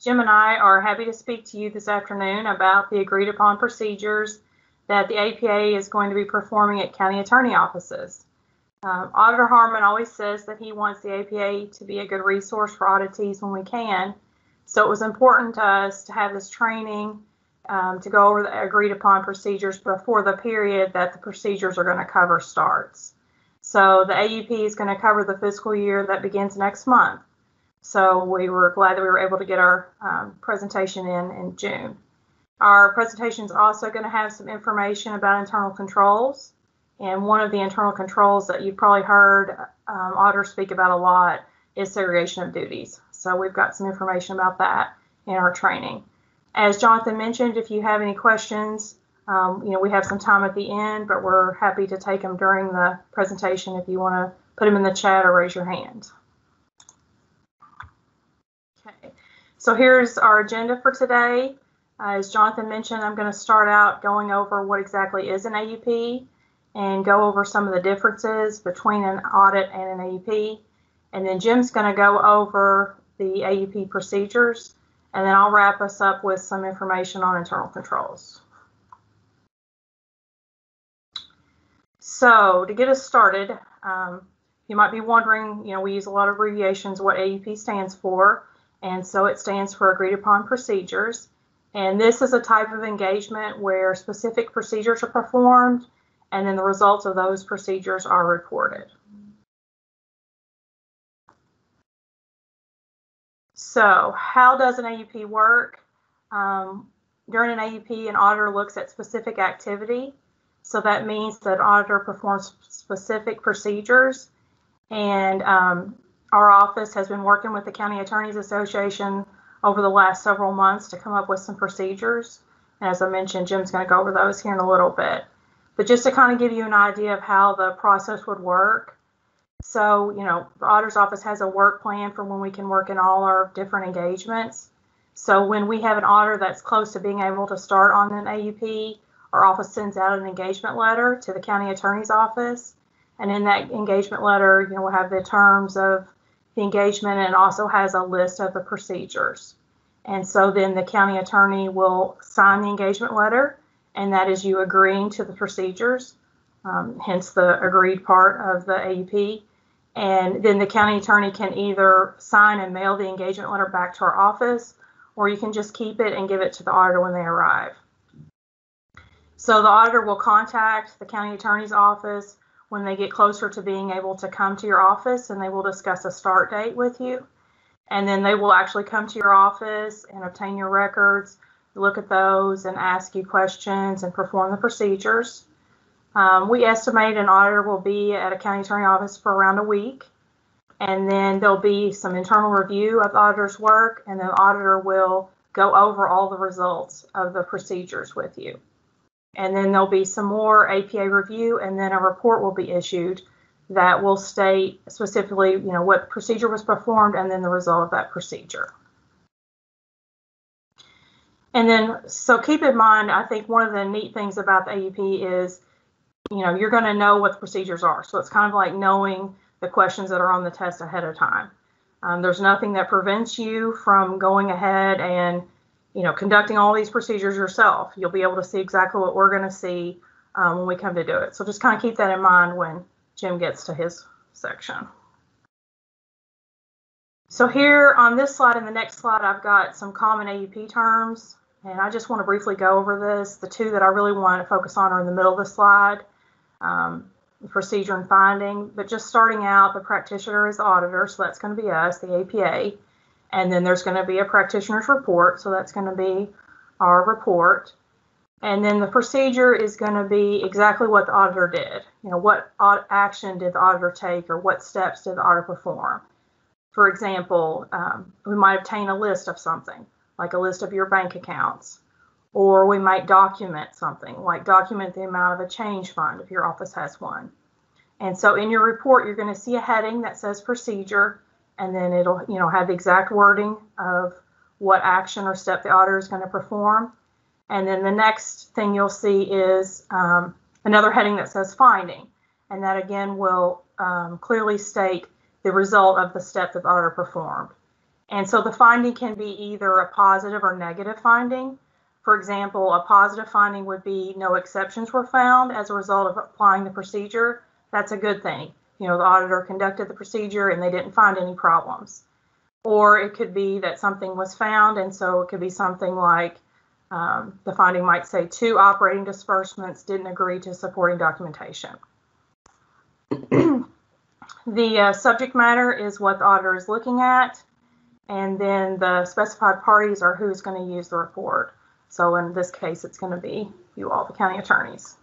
Jim and I are happy to speak to you this afternoon about the agreed upon procedures that the APA is going to be performing at county attorney offices. Auditor Harmon always says that he wants the APA to be a good resource for auditees when we can. So it was important to us to have this training to go over the agreed upon procedures before the period that the procedures are going to cover starts. So the AUP is going to cover the fiscal year that begins next month. So we were glad that we were able to get our presentation in June. Our presentation is also going to have some information about internal controls. And one of the internal controls that you've probably heard auditors speak about a lot is segregation of duties. So we've got some information about that in our training. As Jonathan mentioned, if you have any questions, we have some time at the end, but we're happy to take them during the presentation if you want to put them in the chat or raise your hand. Okay, so here's our agenda for today. As Jonathan mentioned, I'm going to start out going over what exactly is an AUP and go over some of the differences between an audit and an AUP. And then Jim's going to go over the AUP procedures, and then I'll wrap us up with some information on internal controls. So to get us started, you might be wondering, we use a lot of abbreviations, what AUP stands for. And so it stands for Agreed Upon Procedures. And this is a type of engagement where specific procedures are performed, and then the results of those procedures are reported. So how does an AUP work? During an AUP, an auditor looks at specific activity. So that means that an auditor performs specific procedures. And our office has been working with the County Attorneys Association over the last several months to come up with some procedures. And as I mentioned, Jim's going to go over those here in a little bit. But just to kind of give you an idea of how the process would work. So, the auditor's office has a work plan for when we can work in all our different engagements. So when we have an auditor that's close to being able to start on an AUP, our office sends out an engagement letter to the county attorney's office. And in that engagement letter, we'll have the terms of the engagement, and also has a list of the procedures. And so then the county attorney will sign the engagement letter, and that is you agreeing to the procedures, hence the agreed part of the AUP. And then the county attorney can either sign and mail the engagement letter back to our office, or you can just keep it and give it to the auditor when they arrive. So the auditor will contact the county attorney's office when they get closer to being able to come to your office, and they will discuss a start date with you. And then they will actually come to your office and obtain your records, look at those and ask you questions and perform the procedures. We estimate an auditor will be at a county attorney office for around a week. And then there'll be some internal review of the auditor's work, and the auditor will go over all the results of the procedures with you. And then there'll be some more APA review, and then a report will be issued that will state specifically, what procedure was performed and then the result of that procedure. And then, so keep in mind, I think one of the neat things about the AUP is, you're going to know what the procedures are. So it's kind of like knowing the questions that are on the test ahead of time. There's nothing that prevents you from going ahead and conducting all these procedures yourself. You'll be able to see exactly what we're going to see when we come to do it. So just kind of keep that in mind when Jim gets to his section. So here on this slide and the next slide, I've got some common AUP terms, and I just want to briefly go over this. The two that I really want to focus on are in the middle of the slide, the procedure and finding. But just starting out, the practitioner is the auditor, so that's going to be us, the APA. And then there's going to be a practitioner's report, so that's going to be our report. And then the procedure is going to be exactly what the auditor did. What action did the auditor take, or what steps did the auditor perform? For example, we might obtain a list of something, like a list of your bank accounts. Or we might document something, like document the amount of a change fund if your office has one. And so in your report, you're going to see a heading that says procedure, and then it'll have the exact wording of what action or step the auditor is going to perform. And then the next thing you'll see is another heading that says finding, and that again will clearly state the result of the step that the auditor performed. And so the finding can be either a positive or negative finding. For example, a positive finding would be no exceptions were found as a result of applying the procedure. That's a good thing. You know, the auditor conducted the procedure and they didn't find any problems. Or it could be that something was found, and so it could be something like the finding might say 2 operating disbursements didn't agree to supporting documentation. The subject matter is what the auditor is looking at, and then the specified parties are who's going to use the report. So in this case, it's going to be you all, the county attorneys.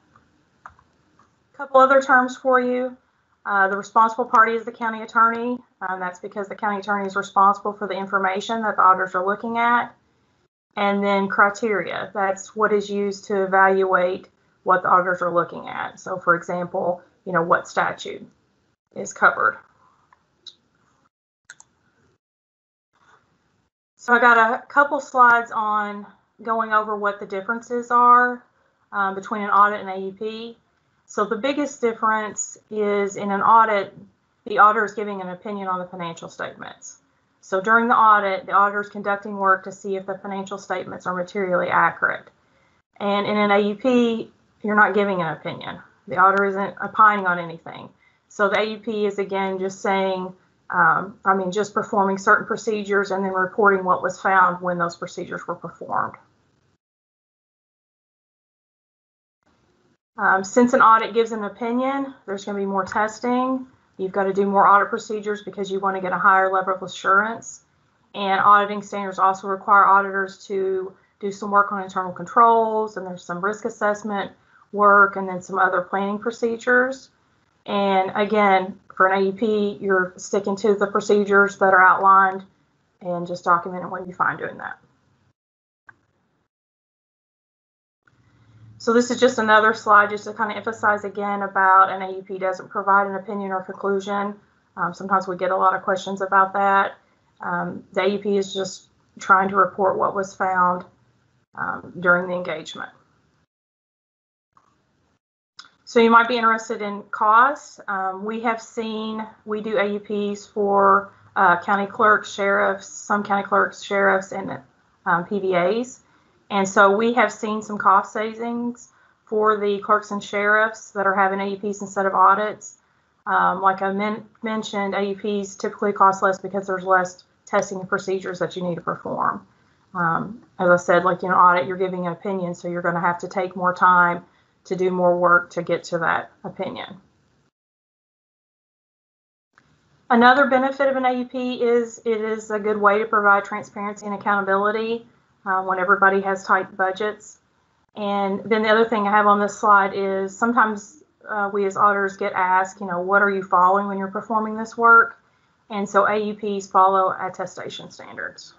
A couple other terms for you. The responsible party is the county attorney. That's because the county attorney is responsible for the information that the auditors are looking at. And then criteria, that's what is used to evaluate what the auditors are looking at. So for example, you know, what statute is covered. So I got a couple slides on going over what the differences are between an audit and AUP. So the biggest difference is in an audit, the auditor is giving an opinion on the financial statements. So during the audit, the auditor is conducting work to see if the financial statements are materially accurate. And in an AUP, you're not giving an opinion. The auditor isn't opining on anything. So the AUP is again just saying, just performing certain procedures and then reporting what was found when those procedures were performed. Since an audit gives an opinion, there's going to be more testing. You've got to do more audit procedures because you want to get a higher level of assurance. And auditing standards also require auditors to do some work on internal controls, and there's some risk assessment work, and then some other planning procedures. And again, for an AUP, you're sticking to the procedures that are outlined and just documenting what you find doing that. So this is just another slide just to kind of emphasize again about an AUP doesn't provide an opinion or conclusion. Sometimes we get a lot of questions about that. The AUP is just trying to report what was found during the engagement. So you might be interested in costs. We do AUPs for county clerks, sheriffs, some county clerks, sheriffs, and PVAs. And so we have seen some cost savings for the clerks and sheriffs that are having AUPs instead of audits. Like I mentioned, AUPs typically cost less because there's less testing and procedures that you need to perform. As I said, like in an audit, you're giving an opinion, so you're going to have to take more time to do more work to get to that opinion. Another benefit of an AUP is it is a good way to provide transparency and accountability when everybody has tight budgets. And then the other thing I have on this slide is sometimes we as auditors get asked, you know, what are you following when you're performing this work? And so AUPs follow attestation standards.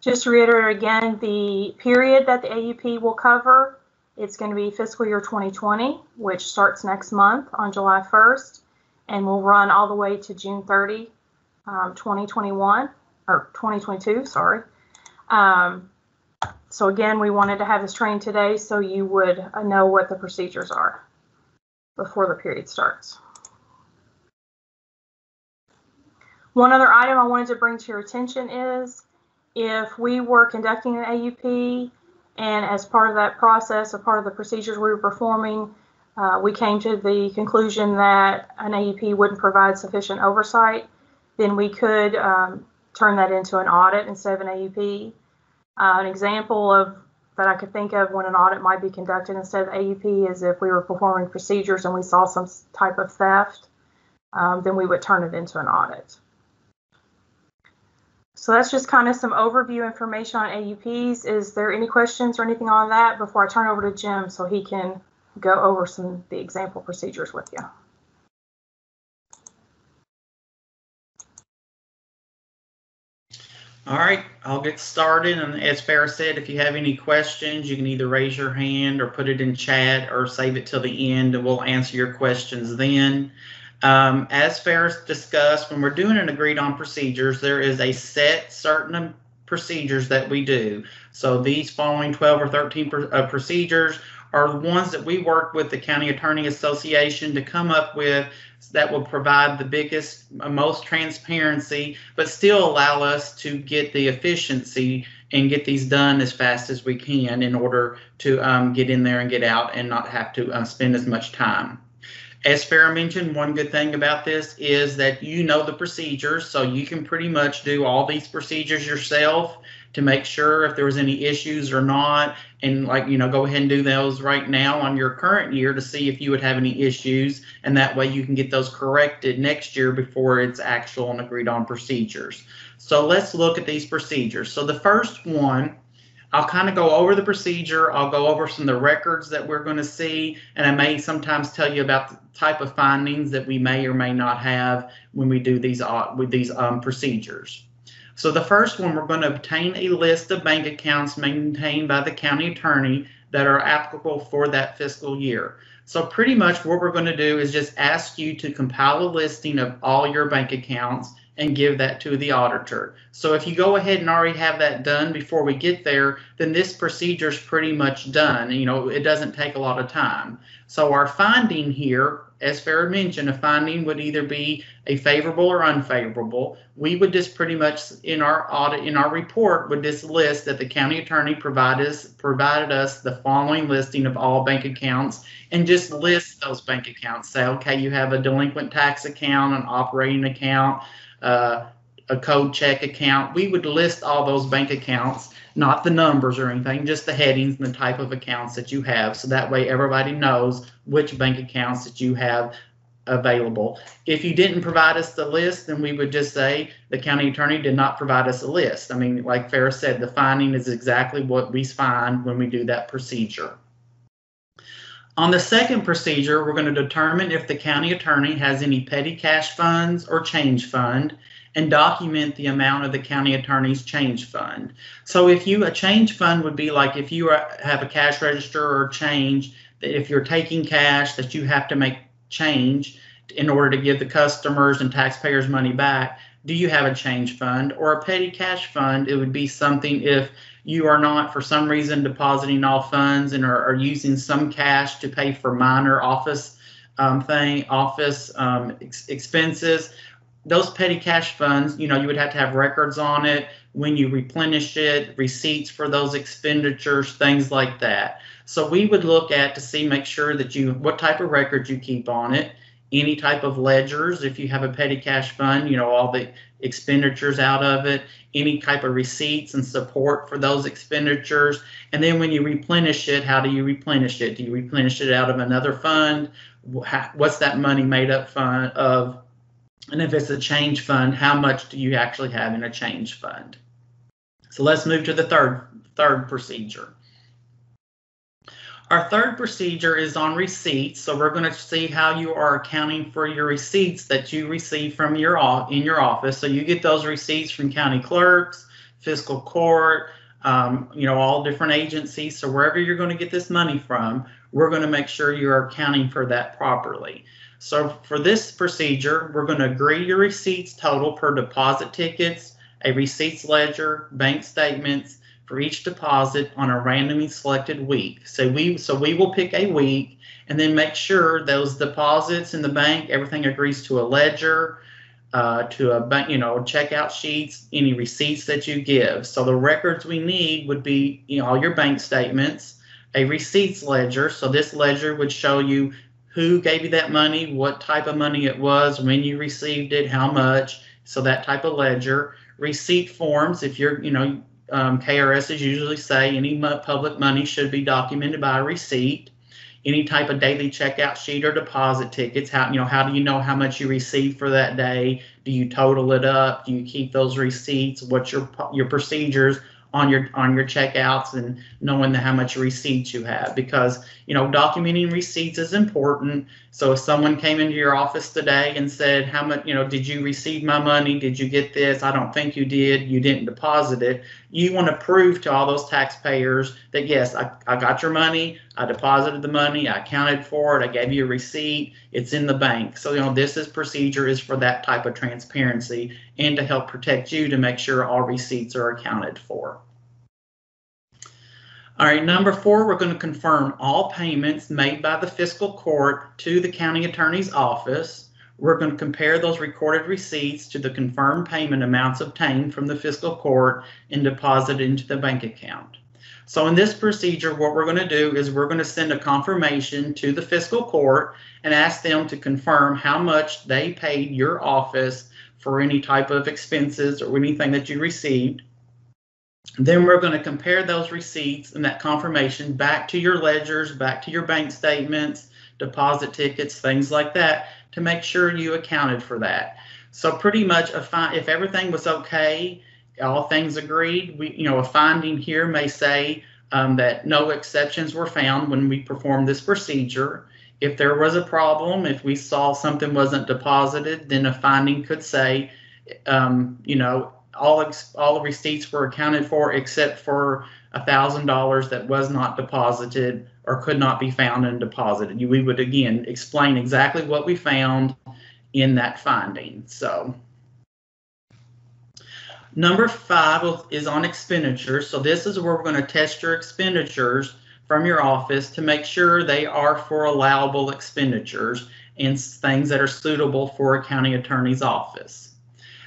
Just to reiterate again, the period that the AUP will cover, it's going to be fiscal year 2020, which starts next month on July 1st, and will run all the way to June 30, 2021, or 2022, sorry. So again, we wanted to have this training today so you would know what the procedures are before the period starts. One other item I wanted to bring to your attention is if we were conducting an AUP and as part of that process, a part of the procedures we were performing, we came to the conclusion that an AUP wouldn't provide sufficient oversight, then we could turn that into an audit instead of an AUP. An example of that I could think of when an audit might be conducted instead of AUP is if we were performing procedures and we saw some type of theft, then we would turn it into an audit. So that's just kind of some overview information on AUPs. Is there any questions or anything on that before I turn over to Jim so he can go over some of the example procedures with you? All right, I'll get started. And as Farrah said, if you have any questions, you can either raise your hand or put it in chat or save it till the end and we'll answer your questions then. As Farrah discussed, when we're doing an agreed on procedures, there is a set certain procedures that we do. So these following 12 or 13 procedures are the ones that we work with the County Attorney Association to come up with that will provide the biggest, most transparency, but still allow us to get the efficiency and get these done as fast as we can in order to get in there and get out and not have to spend as much time. As Farrah mentioned, one good thing about this is that you know the procedures, so you can pretty much do all these procedures yourself to make sure if there was any issues or not, and go ahead and do those right now on your current year to see if you would have any issues, and that way you can get those corrected next year before it's actual and agreed on procedures. So let's look at these procedures. So the first one, I'll kind of go over the procedure. I'll go over some of the records that we're going to see, and I may sometimes tell you about the type of findings that we may or may not have when we do these procedures. So the first one, we're going to obtain a list of bank accounts maintained by the county attorney that are applicable for that fiscal year. So pretty much what we're going to do is just ask you to compile a listing of all your bank accounts and give that to the auditor. So if you go ahead and already have that done before we get there, then this procedure is pretty much done. It doesn't take a lot of time. So our finding here, as Farrah mentioned, a finding would either be a favorable or unfavorable. We would just pretty much in our audit, in our report, would just list that the county attorney provided us the following listing of all bank accounts, and just list those bank accounts. Say, okay, you have a delinquent tax account, an operating account, a code check account. We would list all those bank accounts, not the numbers or anything, just the headings and the type of accounts that you have. So that way everybody knows which bank accounts that you have available. If you didn't provide us the list, then we would just say the county attorney did not provide us a list. I mean, like Farrah said, the finding is exactly what we find when we do that procedure. On the second procedure, we're going to determine if the county attorney has any petty cash funds or change fund, and document the amount of the county attorney's change fund. So if a change fund would be like if you have a cash register or change, that if you're taking cash that you have to make change in order to give the customers and taxpayers money back, do you have a change fund? Or a petty cash fund, it would be something if you are not for some reason depositing all funds and are using some cash to pay for minor office expenses. Those petty cash funds, you would have to have records on it when you replenish it, receipts for those expenditures, things like that. So we would look at to make sure that what type of records you keep on it, any type of ledgers, if you have a petty cash fund, all the expenditures out of it, any type of receipts and support for those expenditures. And then when you replenish it, how do you replenish it? Do you replenish it out of another fund? What's that money made up of? And if it's a change fund, how much do you actually have in a change fund? So let's move to the third procedure. Our third procedure is on receipts. So we're going to see how you are accounting for your receipts that you receive from in your office. So you get those receipts from county clerks, fiscal court, all different agencies. So wherever you're going to get this money from, we're going to make sure you're accounting for that properly. So for this procedure, we're going to agree your receipts total per deposit tickets, a receipts ledger, bank statements for each deposit on a randomly selected week. So we will pick a week and then make sure those deposits in the bank, everything agrees to a ledger, to a bank, checkout sheets, any receipts that you give. So the records we need would be all your bank statements, a receipts ledger. So this ledger would show you who gave you that money, what type of money it was, when you received it, how much. So that type of ledger. Receipt forms, if you're, KRSs usually say any public money should be documented by a receipt. Any type of daily checkout sheet or deposit tickets, how do you know how much you received for that day? Do you total it up? Do you keep those receipts? What's your procedures on your checkouts, and knowing how much receipts you have, because documenting receipts is important. So if someone came into your office today and said, how much, did you receive my money? Did you get this? I don't think you did. You didn't deposit it. You want to prove to all those taxpayers that yes, I got your money. I deposited the money. I accounted for it. I gave you a receipt. It's in the bank. So this procedure is for that type of transparency and to help protect you to make sure all receipts are accounted for. All right, number 4, we're going to confirm all payments made by the fiscal court to the county attorney's office. We're going to compare those recorded receipts to the confirmed payment amounts obtained from the fiscal court and deposited into the bank account. So in this procedure, what we're going to do is we're going to send a confirmation to the fiscal court and ask them to confirm how much they paid your office for any type of expenses or anything that you received. Then we're going to compare those receipts and that confirmation back to your ledgers, back to your bank statements, deposit tickets, things like that, to make sure you accounted for that. So pretty much if everything was okay, all things agreed, a finding here may say that no exceptions were found when we performed this procedure. If there was a problem, if we saw something wasn't deposited, then a finding could say, all the receipts were accounted for except for $1,000 that was not deposited or could not be found and deposited. We would again explain exactly what we found in that finding. So number 5 is on expenditures. So this is where we're going to test your expenditures from your office to make sure they are for allowable expenditures and things that are suitable for a county attorney's office.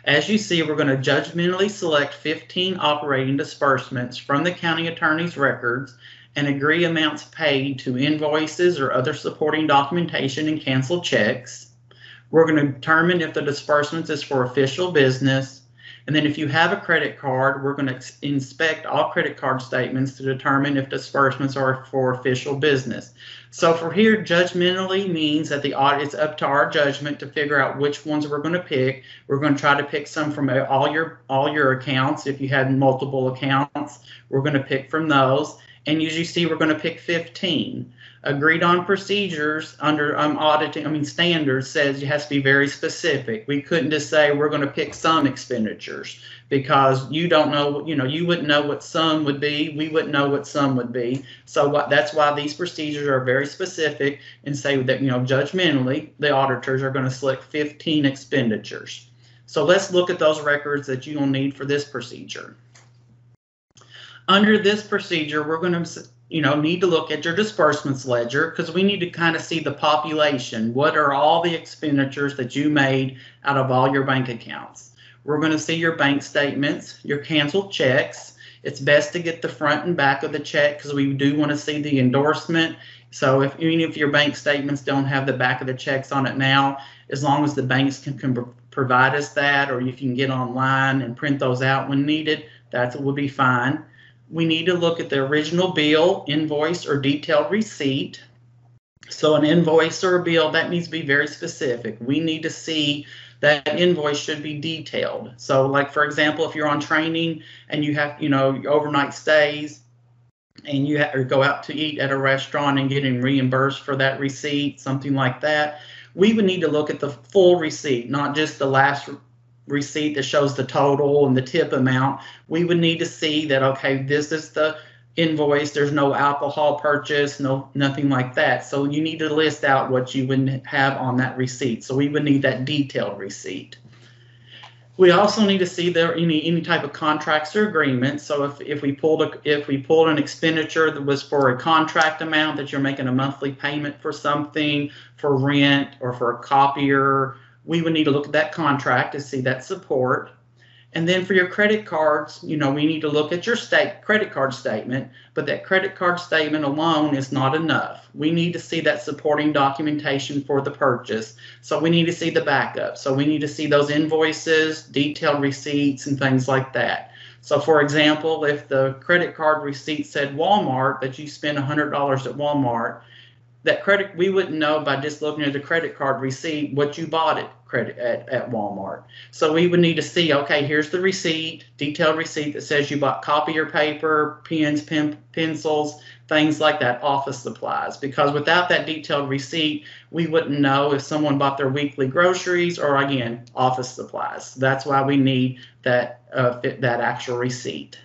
As you see, we're going to judgmentally select 15 operating disbursements from the county attorney's records and agree amounts paid to invoices or other supporting documentation and cancel checks. We're going to determine if the disbursements is for official business. And then if you have a credit card, we're going to inspect all credit card statements to determine if disbursements are for official business. So for here, judgmentally means that it's up to our judgment to figure out which ones we're going to pick. We're going to try to pick some from all your accounts. If you had multiple accounts, we're going to pick from those. And as you see, we're going to pick 15. Agreed on procedures under standards says it has to be very specific. We couldn't just say we're going to pick some expenditures because you don't know, you wouldn't know what some would be. We wouldn't know what some would be. So that's why these procedures are very specific and say that, judgmentally, the auditors are going to select 15 expenditures. So let's look at those records that you'll need for this procedure. Under this procedure, we're going to need to look at your disbursements ledger because we need to kind of see the population. What are all the expenditures that you made out of all your bank accounts? We're going to see your bank statements, your canceled checks. It's best to get the front and back of the check because we do want to see the endorsement. So even if your bank statements don't have the back of the checks on it now, as long as the banks can provide us that, or you can get online and print those out when needed, that will be fine. We need to look at the original bill, invoice, or detailed receipt. So an invoice or a bill, that needs to be very specific. We need to see that invoice should be detailed. So like, for example, if you're on training and you have, overnight stays and you have to go out to eat at a restaurant and getting reimbursed for that receipt, something like that, we would need to look at the full receipt, not just the last receipt that shows the total and the tip amount. We would need to see that, okay, this is the invoice, there's no alcohol purchase, nothing like that. So you need to list out what you would have on that receipt. So we would need that detailed receipt. We also need to see there any type of contracts or agreements. So if we pulled an expenditure that was for a contract amount that you're making a monthly payment for something, for rent or for a copier, we would need to look at that contract to see that support. And then for your credit cards, we need to look at your credit card statement, but that credit card statement alone is not enough. We need to see that supporting documentation for the purchase. So we need to see the backup. So we need to see those invoices, detailed receipts, and things like that. So for example, if the credit card receipt said Walmart, that you spent $100 at Walmart, we wouldn't know by just looking at the credit card receipt what you bought at Walmart. So we would need to see, okay, here's the receipt, detailed receipt that says you bought copier paper, pens, pencils, things like that, office supplies. Because without that detailed receipt, we wouldn't know if someone bought their weekly groceries or, again, office supplies. That's why we need that actual receipt.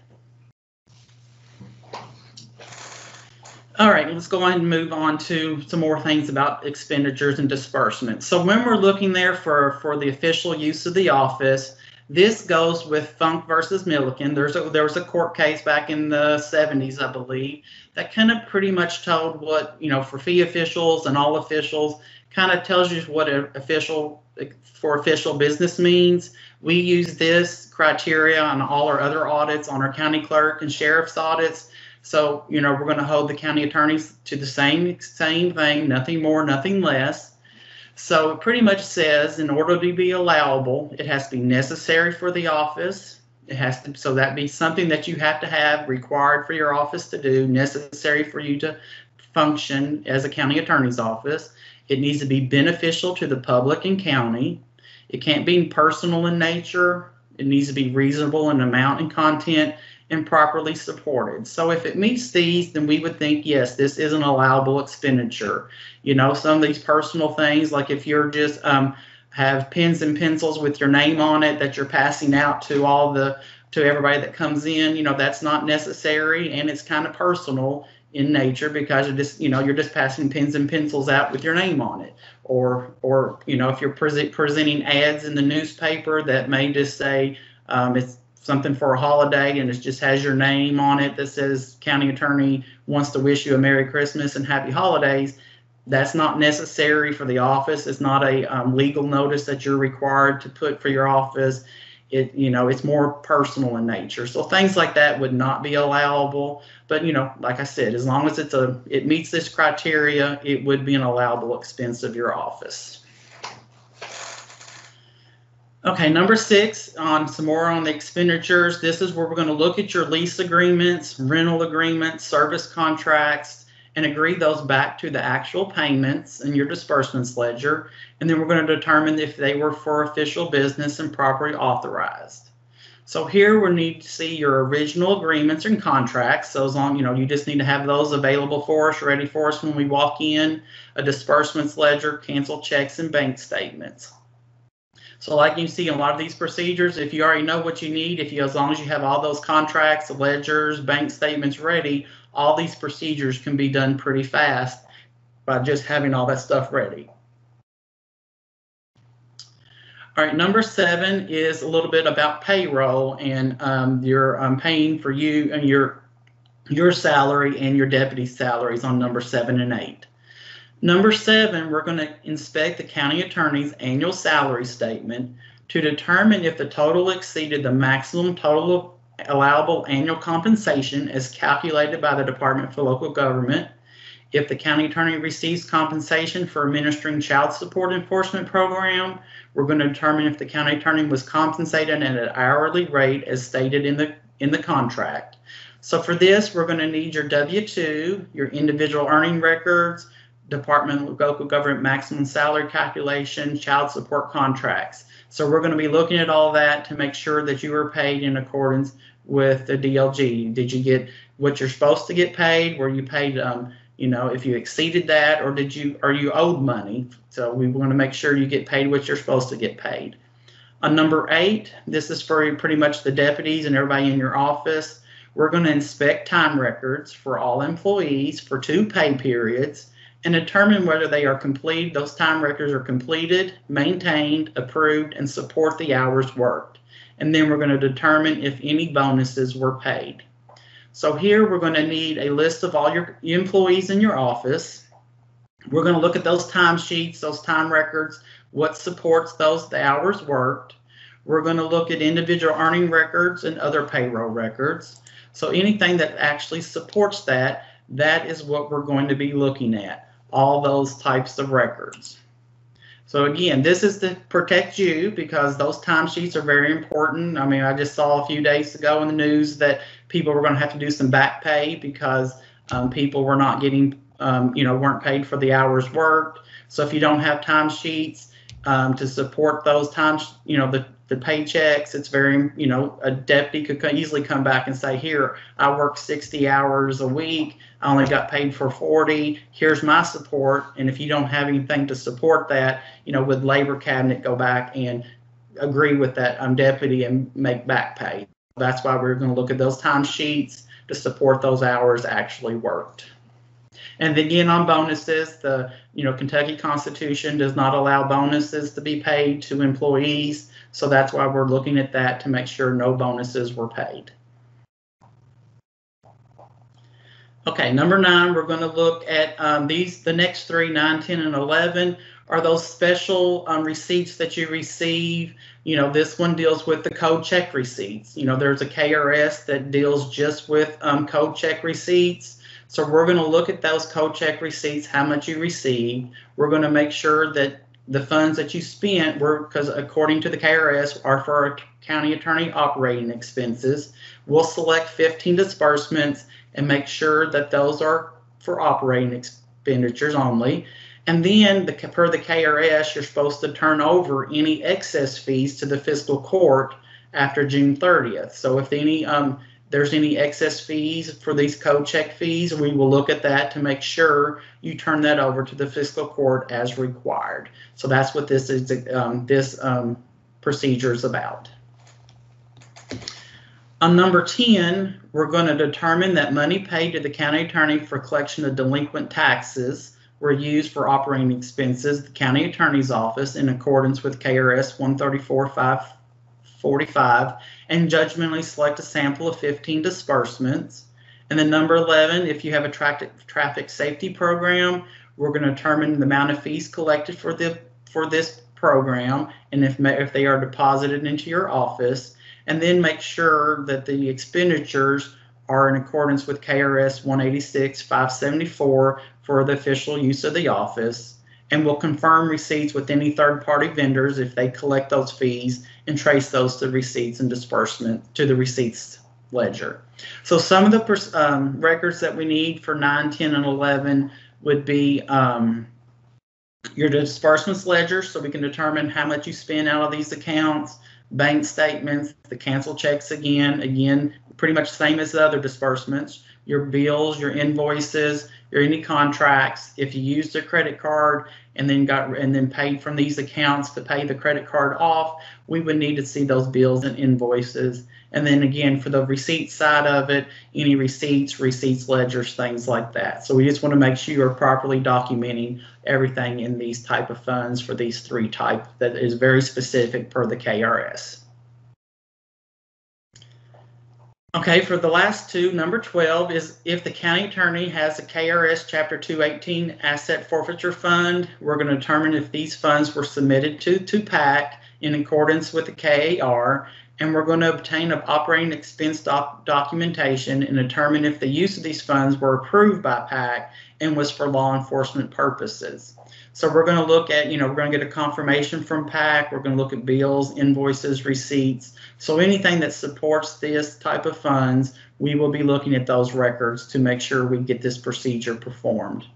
All right, let's go ahead and move on to some more things about expenditures and disbursements. So when we're looking there for the official use of the office, This goes with Funk versus Milliken. There was a court case back in the 70s, I believe, that kind of pretty much told what, for fee officials and all officials, kind of tells you what an official business means. We use this criteria on all our other audits, on our county clerk and sheriff's audits. So, we're going to hold the county attorneys to the same thing, nothing more, nothing less. So it pretty much says in order to be allowable, it has to be necessary for the office. It has to, so that be something that you have to have, required for your office to do, necessary for you to function as a county attorney's office. It needs to be beneficial to the public and county. It can't be personal in nature. It needs to be reasonable in amount and content and properly supported. So if it meets these, then we would think, yes, this is an allowable expenditure. Some of these personal things, like if you're just have pens and pencils with your name on it that you're passing out to everybody that comes in, that's not necessary, and it's kind of personal in nature because you're just passing pens and pencils out with your name on it. Or if you're presenting ads in the newspaper that may just say it's something for a holiday and it just has your name on it that says county attorney wants to wish you a Merry Christmas and Happy Holidays. That's not necessary for the office. It's not a legal notice that you're required to put for your office. It's more personal in nature. So things like that would not be allowable. But, like I said, as long as it meets this criteria, it would be an allowable expense of your office. Okay, number 6, some more on the expenditures. This is where we're going to look at your lease agreements, rental agreements, service contracts, and agree those back to the actual payments in your disbursements ledger. And then we're going to determine if they were for official business and properly authorized. So here we need to see your original agreements and contracts. So as long, you just need to have those available for us, ready for us when we walk in, a disbursements ledger, canceled checks, and bank statements. So like you see in a lot of these procedures, if you already know what you need, as long as you have all those contracts, ledgers, bank statements ready, all these procedures can be done pretty fast by just having all that stuff ready. All right, number 7 is a little bit about payroll and your paying for you and your salary and your deputy salaries on number 7 and 8. Number 7, we're going to inspect the county attorney's annual salary statement to determine if the total exceeded the maximum total allowable annual compensation as calculated by the Department for Local Government. If the county attorney receives compensation for administering child support enforcement program, we're going to determine if the county attorney was compensated at an hourly rate as stated in the contract. So for this, we're going to need your W-2, your individual earning records, Department of Local Government maximum salary calculation, child support contracts. So we're going to be looking at all that to make sure that you are paid in accordance with the DLG. Did you get what you're supposed to get paid? Were you paid, if you exceeded that, or are you owed money? So we want to make sure you get paid what you're supposed to get paid. On number 8, this is for pretty much the deputies and everybody in your office. We're going to inspect time records for all employees for 2 pay periods and determine whether they are complete. Those time records are completed, maintained, approved, and support the hours worked. And then we're going to determine if any bonuses were paid. So here we're going to need a list of all your employees in your office. We're going to look at those time sheets, those time records, what supports the hours worked. We're going to look at individual earning records and other payroll records. So anything that actually supports that is what we're going to be looking at. All those types of records. So again, this is to protect you because those timesheets are very important. I mean, I just saw a few days ago in the news that people were going to have to do some back pay because people were not getting, weren't paid for the hours worked. So if you don't have timesheets to support those times, the paychecks, it's very, a deputy could easily come back and say, here, I worked 60 hours a week. I only got paid for 40. Here's my support. And if you don't have anything to support that, would Labor Cabinet go back and agree with that deputy and make back pay? That's why we're going to look at those time sheets to support those hours actually worked. And again, on bonuses, the Kentucky Constitution does not allow bonuses to be paid to employees. So that's why we're looking at that to make sure no bonuses were paid. Okay, number 9, we're going to look at the next 3, 9, 10, and 11 are those special receipts that you receive. You know, this one deals with the code check receipts. You know, there's a KRS that deals just with code check receipts. So we're going to look at those code check receipts, how much you received. We're going to make sure that the funds that you spent were, because according to the KRS, are for county attorney operating expenses. We'll select 15 disbursements and make sure that those are for operating expenditures only. And then, per the KRS, you're supposed to turn over any excess fees to the fiscal court after June 30th. So if there's any excess fees for these code check fees, we will look at that to make sure you turn that over to the fiscal court as required. So that's what this is. This procedure is about. On number 10, we're going to determine that money paid to the county attorney for collection of delinquent taxes were used for operating expenses of the county attorney's office in accordance with KRS 134.545, and judgmentally select a sample of 15 disbursements. And then number 11, if you have a traffic safety program, we're going to determine the amount of fees collected for this program, and if they are deposited into your office, and then make sure that the expenditures are in accordance with KRS 186.574 for the official use of the office, and will confirm receipts with any third-party vendors if they collect those fees and trace those to receipts and disbursement to the receipts ledger. So some of the records that we need for 9, 10, and 11 would be your disbursements ledger, so we can determine how much you spend out of these accounts, bank statements, the canceled checks again, pretty much same as the other disbursements, your bills, your invoices, your any contracts. If you used a credit card and then paid from these accounts to pay the credit card off, we would need to see those bills and invoices. And then again, for the receipt side of it, any receipts ledgers, things like that. So we just want to make sure you're properly documenting everything in these type of funds for these 3 types that is very specific per the KRS. Okay, for the last 2, number 12 is if the county attorney has a KRS Chapter 218 asset forfeiture fund, we're going to determine if these funds were submitted to PAC in accordance with the KAR, and we're going to obtain an operating expense documentation and determine if the use of these funds were approved by PAC and was for law enforcement purposes. So we're going to look at, we're going to get a confirmation from PAC. We're going to look at bills, invoices, receipts. So anything that supports this type of funds, we will be looking at those records to make sure we get this procedure performed.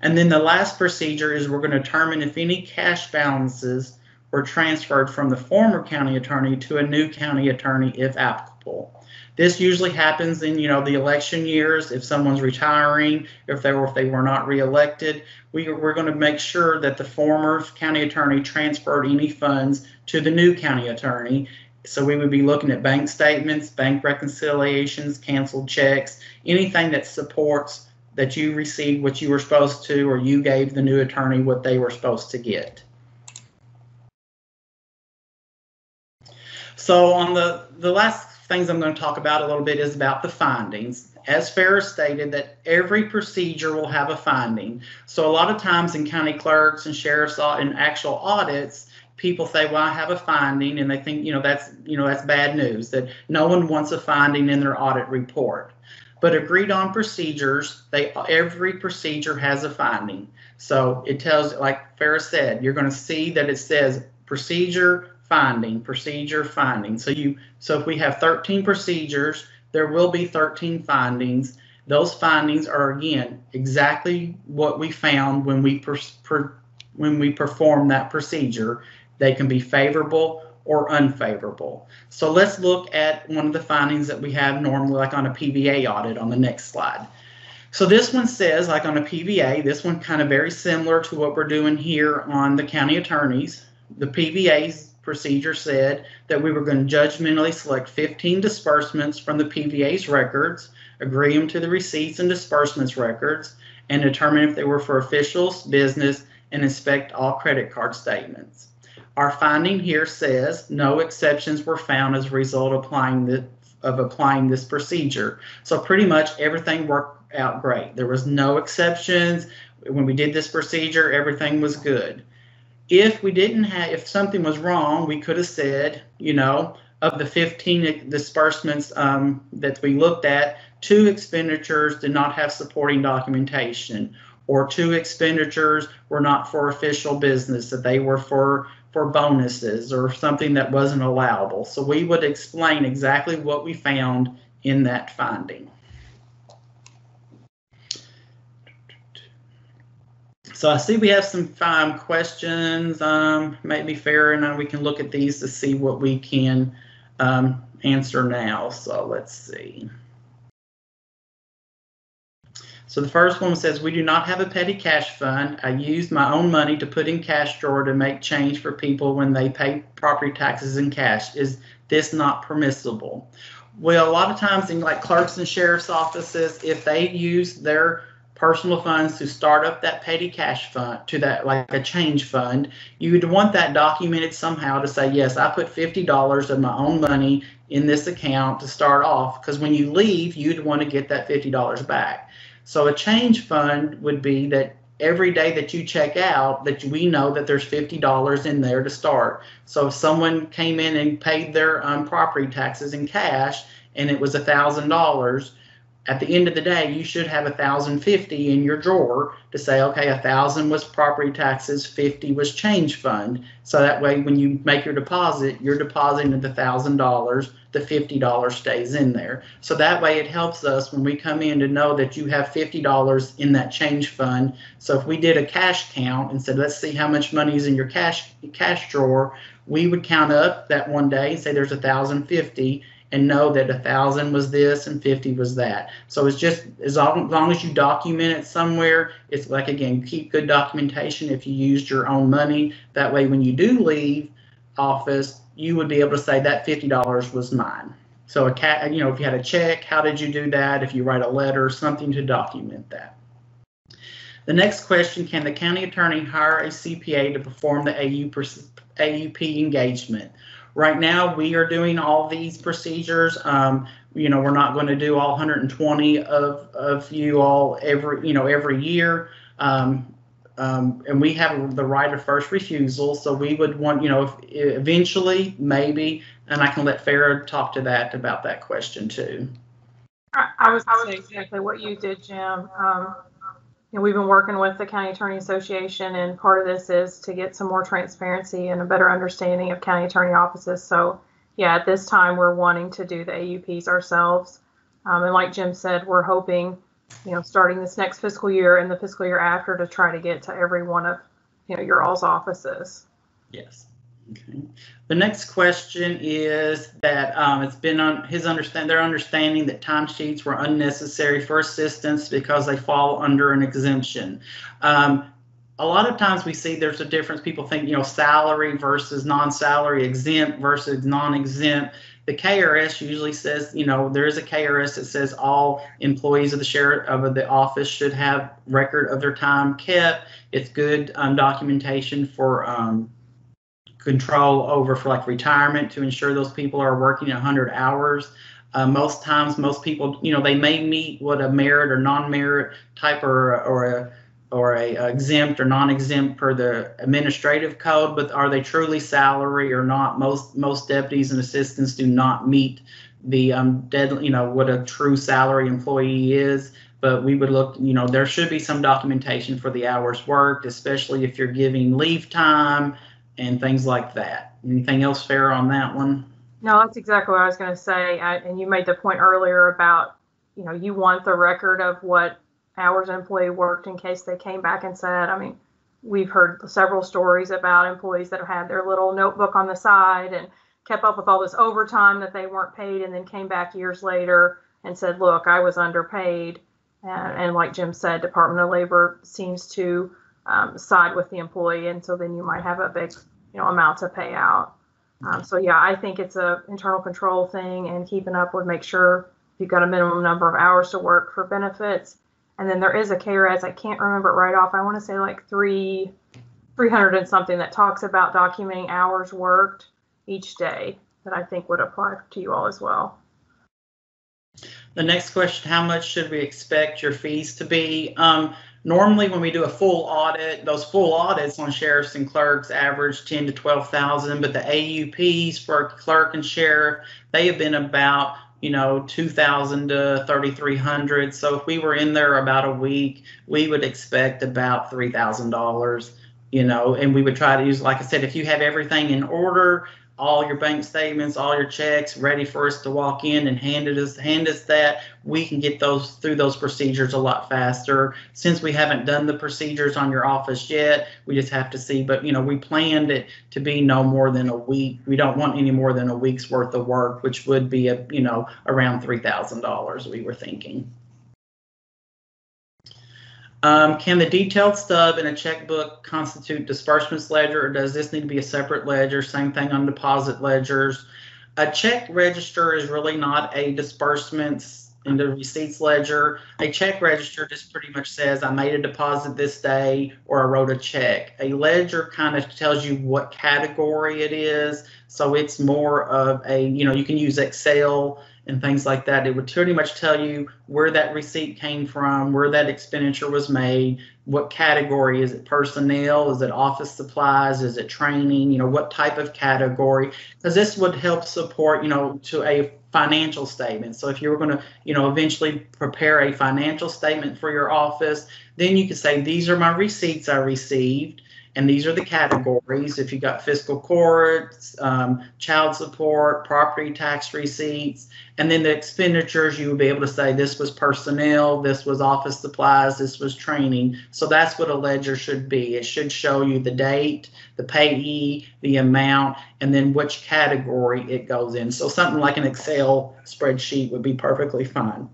And then the last procedure is we're going to determine if any cash balances were transferred from the former county attorney to a new county attorney if applicable. This usually happens in, the election years. If someone's retiring, if they were not reelected, we're going to make sure that the former county attorney transferred any funds to the new county attorney. So we would be looking at bank statements, bank reconciliations, canceled checks, anything that supports that you received what you were supposed to, or you gave the new attorney what they were supposed to get. So on the last things I'm going to talk about a little bit is about the findings. As Farrah stated, that every procedure will have a finding. So a lot of times in county clerks and sheriff's and actual audits, people say, well, I have a finding, and they think, that's bad news, that no one wants a finding in their audit report. But agreed on procedures, every procedure has a finding. So it tells, like Farrah said, you're going to see that it says procedure, finding, procedure, finding. So if we have 13 procedures, there will be 13 findings. Those findings are, again, exactly what we found when we perform that procedure. They can be favorable or unfavorable. So let's look at one of the findings that we have normally, like on a PVA audit on the next slide. So this one says, like on a PVA, this one kind of very similar to what we're doing here on the county attorneys. The PVA's procedure said that we were going to judgmentally select 15 disbursements from the PVA's records, agree them to the receipts and disbursements records, and determine if they were for officials, business, and inspect all credit card statements. Our finding here says no exceptions were found as a result of applying this procedure. So pretty much everything worked out great. There was no exceptions. When we did this procedure, everything was good. If something was wrong, we could have said, of the 15 disbursements that we looked at, 2 expenditures did not have supporting documentation, or 2 expenditures were not for official business, that they were for bonuses or something that wasn't allowable. So we would explain exactly what we found in that finding. So I see we have some questions, maybe fair, and we can look at these to see what we can answer now. So let's see. So the first one says, we do not have a petty cash fund. I use my own money to put in cash drawer to make change for people when they pay property taxes in cash. Is this not permissible? Well, a lot of times in like clerks and sheriff's offices, if they use their personal funds to start up that petty cash fund, to that like a change fund, you would want that documented somehow to say, yes, I put $50 of my own money in this account to start off, because when you leave, you'd want to get that $50 back. So a change fund would be that every day that you check out, that we know that there's $50 in there to start. So if someone came in and paid their property taxes in cash and it was $1,000, at the end of the day, you should have $1,050 in your drawer to say, okay, 1,000 was property taxes, 50 was change fund. So that way, when you make your deposit, you're depositing the $1,000, the $50 stays in there. So that way, it helps us when we come in to know that you have $50 in that change fund. So if we did a cash count and said, let's see how much money is in your cash drawer, we would count up that one day and say there's $1,050. And know that 1,000 was this and 50 was that. So it's just as long as you document it somewhere, it's like, again, keep good documentation if you used your own money. That way, when you do leave office, you would be able to say that $50 was mine. So if you had a check, how did you do that? If you write a letter, something to document that. The next question, can the county attorney hire a CPA to perform the AUP engagement? Right now, we are doing all these procedures. We're not going to do all 120 of you all every year. And we have the right of first refusal. So we would want, eventually, maybe, and I can let Farah talk to that about that question too. I was going to say exactly what you did, Jim. We've been working with the County Attorney Association, and part of this is to get some more transparency and a better understanding of county attorney offices. So, yeah, at this time, we're wanting to do the AUPs ourselves. And like Jim said, we're hoping, starting this next fiscal year and the fiscal year after, to try to get to every one of, your all's offices. Yes. Okay. The next question is that it's been on their understanding that timesheets were unnecessary for assistance because they fall under an exemption. A lot of times we see there's a difference. People think, salary versus non-salary, exempt versus non-exempt. The KRS usually says, there is a KRS that says all employees of the office should have record of their time kept. It's good documentation for control over for like retirement to ensure those people are working 100 hours. Most times, most people, they may meet what a merit or non-merit type or a exempt or non-exempt per the administrative code, but are they truly salary or not? Most deputies and assistants do not meet the what a true salary employee is. But we would look, there should be some documentation for the hours worked, especially if you're giving leave time and things like that. Anything else fair on that one? No, that's exactly what I was going to say. And you made the point earlier about, you want the record of what hours an employee worked in case they came back and said, we've heard several stories about employees that have had their little notebook on the side and kept up with all this overtime that they weren't paid, and then came back years later and said, look, I was underpaid. And like Jim said, Department of Labor seems to side with the employee, and so then you might have a big amount to pay out. So yeah, I think it's a internal control thing, and keeping up with make sure you've got a minimum number of hours to work for benefits. And then there is a KRS, I can't remember it right off, I want to say like 3 300 and something that talks about documenting hours worked each day that I think would apply to you all as well. The next question, how much should we expect your fees to be? Normally when we do a full audit, those full audits on sheriffs and clerks average 10 to 12,000, but the AUPs for clerk and sheriff, they have been about 2,000 to 3,300. So if we were in there about a week, we would expect about $3,000, and we would try to use, like I said, if you have everything in order, all your bank statements, all your checks ready for us to walk in and hand us that, we can get those through those procedures a lot faster. Since we haven't done the procedures on your office yet, we just have to see. But we planned it to be no more than a week. We don't want any more than a week's worth of work, which would be around $3,000. We were thinking. Can the detailed stub in a checkbook constitute disbursements ledger, or does this need to be a separate ledger? Same thing on deposit ledgers. A check register is really not a disbursements in the receipts ledger. A check register just pretty much says I made a deposit this day or I wrote a check. A ledger kind of tells you what category it is. So it's more of a, you can use Excel and things like that. It would pretty much tell you where that receipt came from, where that expenditure was made, what category. Is it personnel? Is it office supplies? Is it training? What type of category? Because this would help support, to a financial statement. So if you were going to, eventually prepare a financial statement for your office, then you could say, these are my receipts I received. And these are the categories. If you got fiscal courts, child support, property tax receipts, and then the expenditures, you would be able to say this was personnel, this was office supplies, this was training. So that's what a ledger should be. It should show you the date, the payee, the amount, and then which category it goes in. So something like an Excel spreadsheet would be perfectly fine.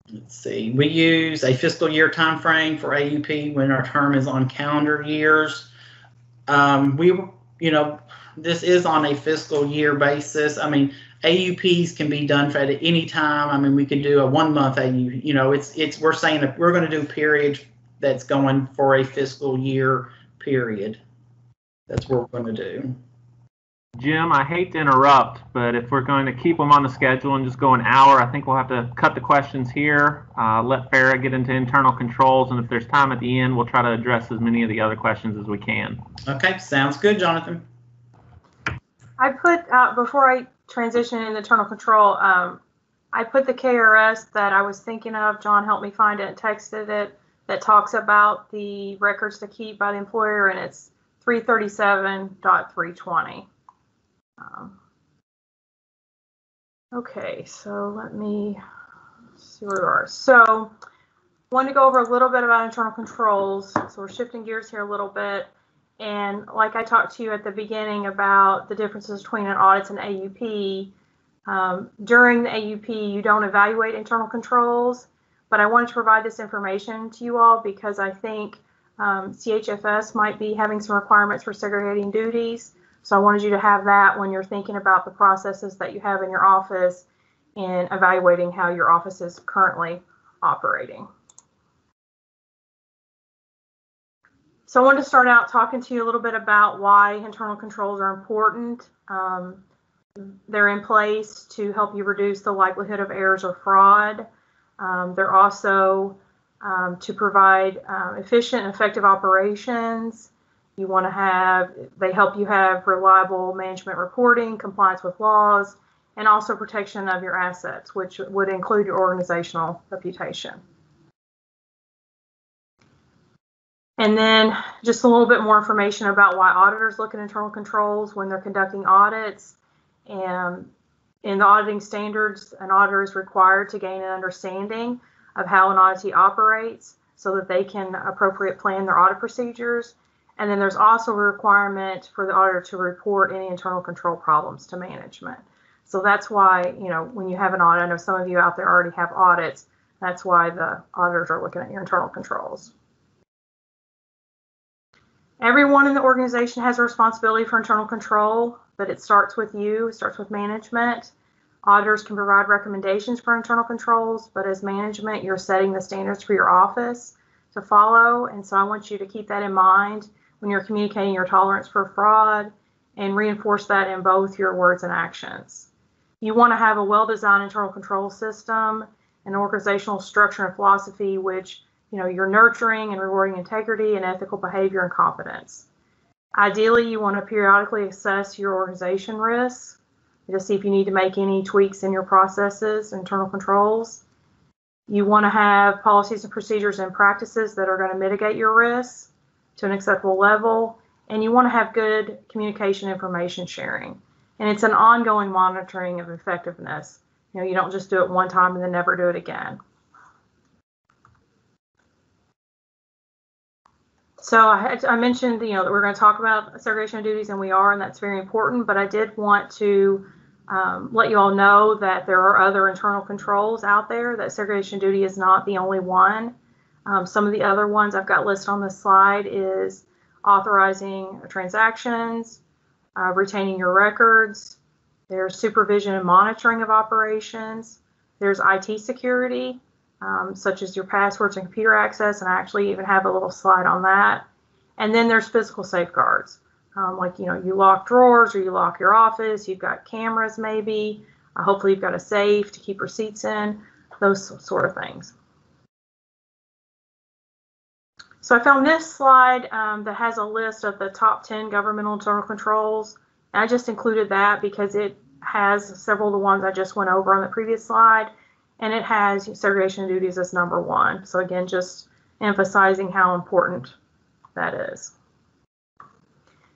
Let's see, we use a fiscal year time frame for AUP when our term is on calendar years. This is on a fiscal year basis. I mean, AUPs can be done at any time. I mean, we could do a 1 month AU. We're saying that we're going to do period that's going for a fiscal year period. That's what we're going to do. Jim, I hate to interrupt, but if we're going to keep them on the schedule and just go an hour, I think we'll have to cut the questions here, let Farrah get into internal controls, and if there's time at the end, we'll try to address as many of the other questions as we can. Okay, sounds good, Jonathan. I put, before I transition into internal control, I put the KRS that I was thinking of. John helped me find it and texted it, that talks about the records to keep by the employer, and it's 337.320. Okay, so let me see where we are. So I wanted to go over a little bit about internal controls. So we're shifting gears here a little bit. And like I talked to you at the beginning about the differences between an audit and AUP, during the AUP, you don't evaluate internal controls, but I wanted to provide this information to you all because I think CHFS might be having some requirements for segregating duties. So I wanted you to have that when you're thinking about the processes that you have in your office and evaluating how your office is currently operating. So I wanted to start out talking to you a little bit about why internal controls are important. They're in place to help you reduce the likelihood of errors or fraud. They're also to provide efficient and effective operations. You want to have, they help you have reliable management reporting, compliance with laws, and also protection of your assets, which would include your organizational reputation. And then just a little bit more information about why auditors look at internal controls when they're conducting audits. And in the auditing standards, an auditor is required to gain an understanding of how an auditee operates so that they can appropriately plan their audit procedures. And then there's also a requirement for the auditor to report any internal control problems to management. So that's why, when you have an audit, I know some of you out there already have audits, that's why the auditors are looking at your internal controls. Everyone in the organization has a responsibility for internal control, but it starts with you, it starts with management. Auditors can provide recommendations for internal controls, but as management, you're setting the standards for your office to follow. And so I want you to keep that in mind when you're communicating your tolerance for fraud and reinforce that in both your words and actions. You want to have a well-designed internal control system, an organizational structure and philosophy, which you're nurturing and rewarding integrity and ethical behavior and competence. Ideally, you want to periodically assess your organization risks to see if you need to make any tweaks in your processes, internal controls. You want to have policies and procedures and practices that are going to mitigate your risks to an acceptable level, and you want to have good communication information sharing. And it's an ongoing monitoring of effectiveness. You don't just do it one time and then never do it again. So I mentioned, that we're going to talk about segregation of duties, and we are, and that's very important. But I did want to let you all know that there are other internal controls out there, that segregation of duty is not the only one. Some of the other ones I've got listed on this slide is authorizing transactions, retaining your records. There's supervision and monitoring of operations. There's IT security, such as your passwords and computer access, and I actually even have a little slide on that. And then there's physical safeguards, like you lock drawers or you lock your office, you've got cameras maybe, hopefully you've got a safe to keep receipts in, those sort of things. So I found this slide that has a list of the top 10 governmental internal controls. And I just included that because it has several of the ones I just went over on the previous slide, and it has segregation of duties as number 1. So again, just emphasizing how important that is.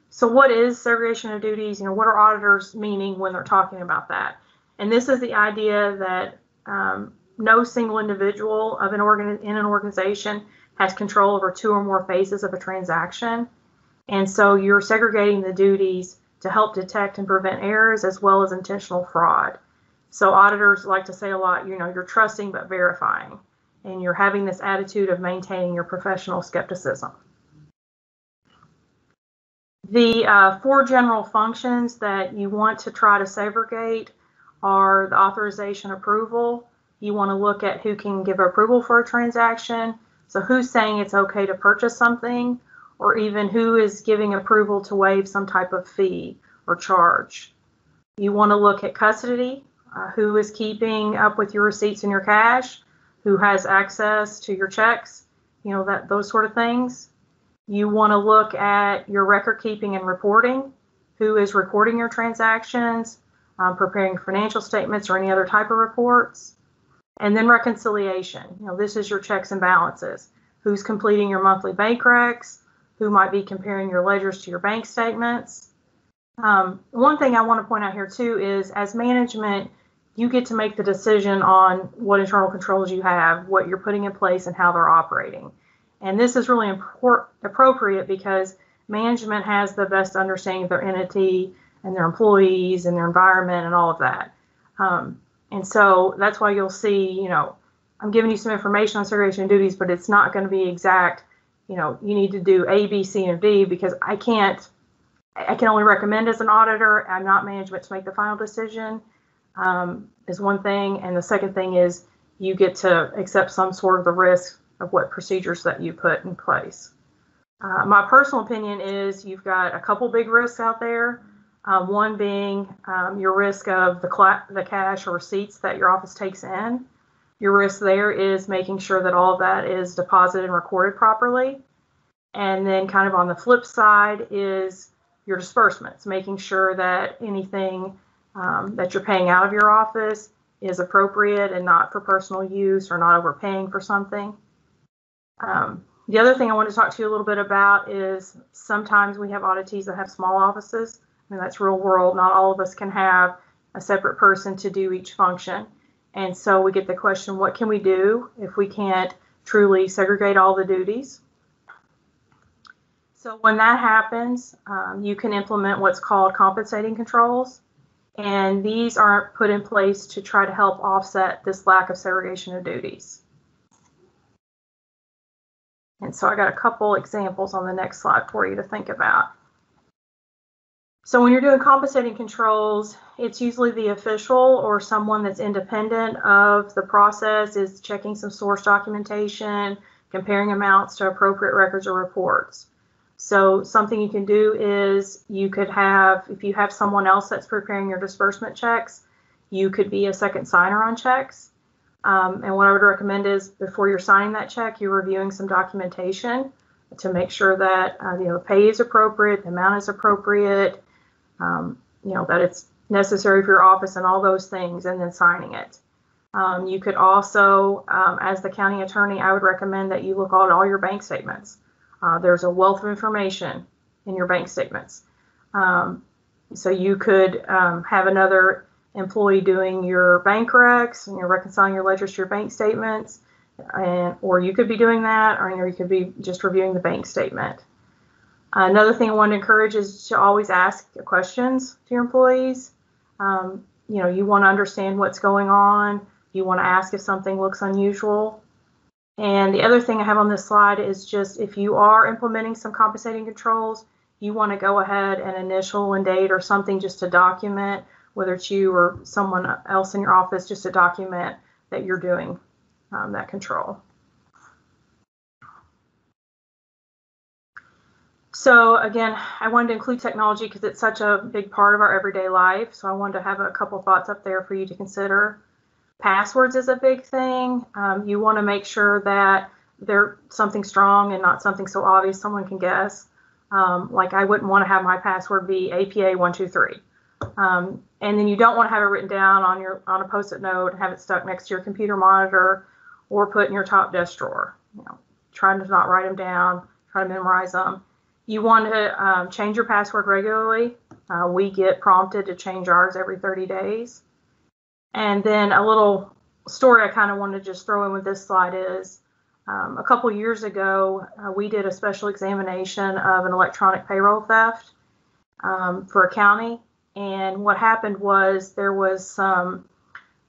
So what is segregation of duties? What are auditors meaning when they're talking about that? And this is the idea that no single individual in an organization has control over 2 or more phases of a transaction. And so you're segregating the duties to help detect and prevent errors as well as intentional fraud. So auditors like to say a lot, you're trusting but verifying, and you're having this attitude of maintaining your professional skepticism. The 4 general functions that you want to try to segregate are the authorization approval. You want to look at who can give approval for a transaction. So who's saying it's okay to purchase something, or even who is giving approval to waive some type of fee or charge. You want to look at custody, who is keeping up with your receipts and your cash, who has access to your checks, those sort of things. You want to look at your record keeping and reporting, who is recording your transactions, preparing financial statements or any other type of reports. And then reconciliation, this is your checks and balances, who's completing your monthly bank recs, who might be comparing your ledgers to your bank statements. One thing I want to point out here too is, as management, you get to make the decision on what internal controls you have, what you're putting in place, and how they're operating. And this is really appropriate because management has the best understanding of their entity and their employees and their environment and all of that. And so that's why you'll see, I'm giving you some information on segregation of duties, but it's not going to be exact. You need to do A, B, C, and D, because I can only recommend as an auditor. I'm not management to make the final decision, is one thing. And the second thing is you get to accept some sort of the risk of what procedures that you put in place. My personal opinion is you've got a couple big risks out there. One being your risk of the cash or receipts that your office takes in. Your risk there is making sure that all of that is deposited and recorded properly. And then kind of on the flip side is your disbursements, making sure that anything that you're paying out of your office is appropriate and not for personal use or not overpaying for something. The other thing I want to talk to you a little bit about is sometimes we have auditees that have small offices. I mean, that's real world. Not all of us can have a separate person to do each function. And so we get the question, what can we do if we can't truly segregate all the duties? So when that happens, you can implement what's called compensating controls. And these are put in place to try to help offset this lack of segregation of duties. And so I got a couple examples on the next slide for you to think about. So when you're doing compensating controls, it's usually the official or someone that's independent of the process is checking some source documentation, comparing amounts to appropriate records or reports. So something you can do is you could have, if you have someone else that's preparing your disbursement checks, you could be a second signer on checks. And what I would recommend is before you're signing that check, you're reviewing some documentation to make sure that the pay is appropriate, the amount is appropriate, that it's necessary for your office and all those things, and then signing it. You could also, as the county attorney, I would recommend that you look at all your bank statements. There's a wealth of information in your bank statements. So you could have another employee doing your bank recs, and you're reconciling your ledgers to your bank statements, or you could be doing that, or you could be just reviewing the bank statement. Another thing I want to encourage is to always ask questions to your employees. You want to understand what's going on. You want to ask if something looks unusual. And the other thing I have on this slide is just if you are implementing some compensating controls, you want to go ahead and initial and date or something just to document, whether it's you or someone else in your office, just to document that you're doing that control. So again, I wanted to include technology because it's such a big part of our everyday life. So I wanted to have a couple thoughts up there for you to consider. Passwords is a big thing. You want to make sure that they're something strong and not something so obvious someone can guess. Like I wouldn't want to have my password be APA 123. And then you don't want to have it written down on a Post-it note and have it stuck next to your computer monitor or put in your top desk drawer. Try to not write them down, try to memorize them. You want to change your password regularly. We get prompted to change ours every 30 days. And then a little story I kind of wanted to just throw in with this slide is a couple years ago, we did a special examination of an electronic payroll theft for a county. And what happened was there was a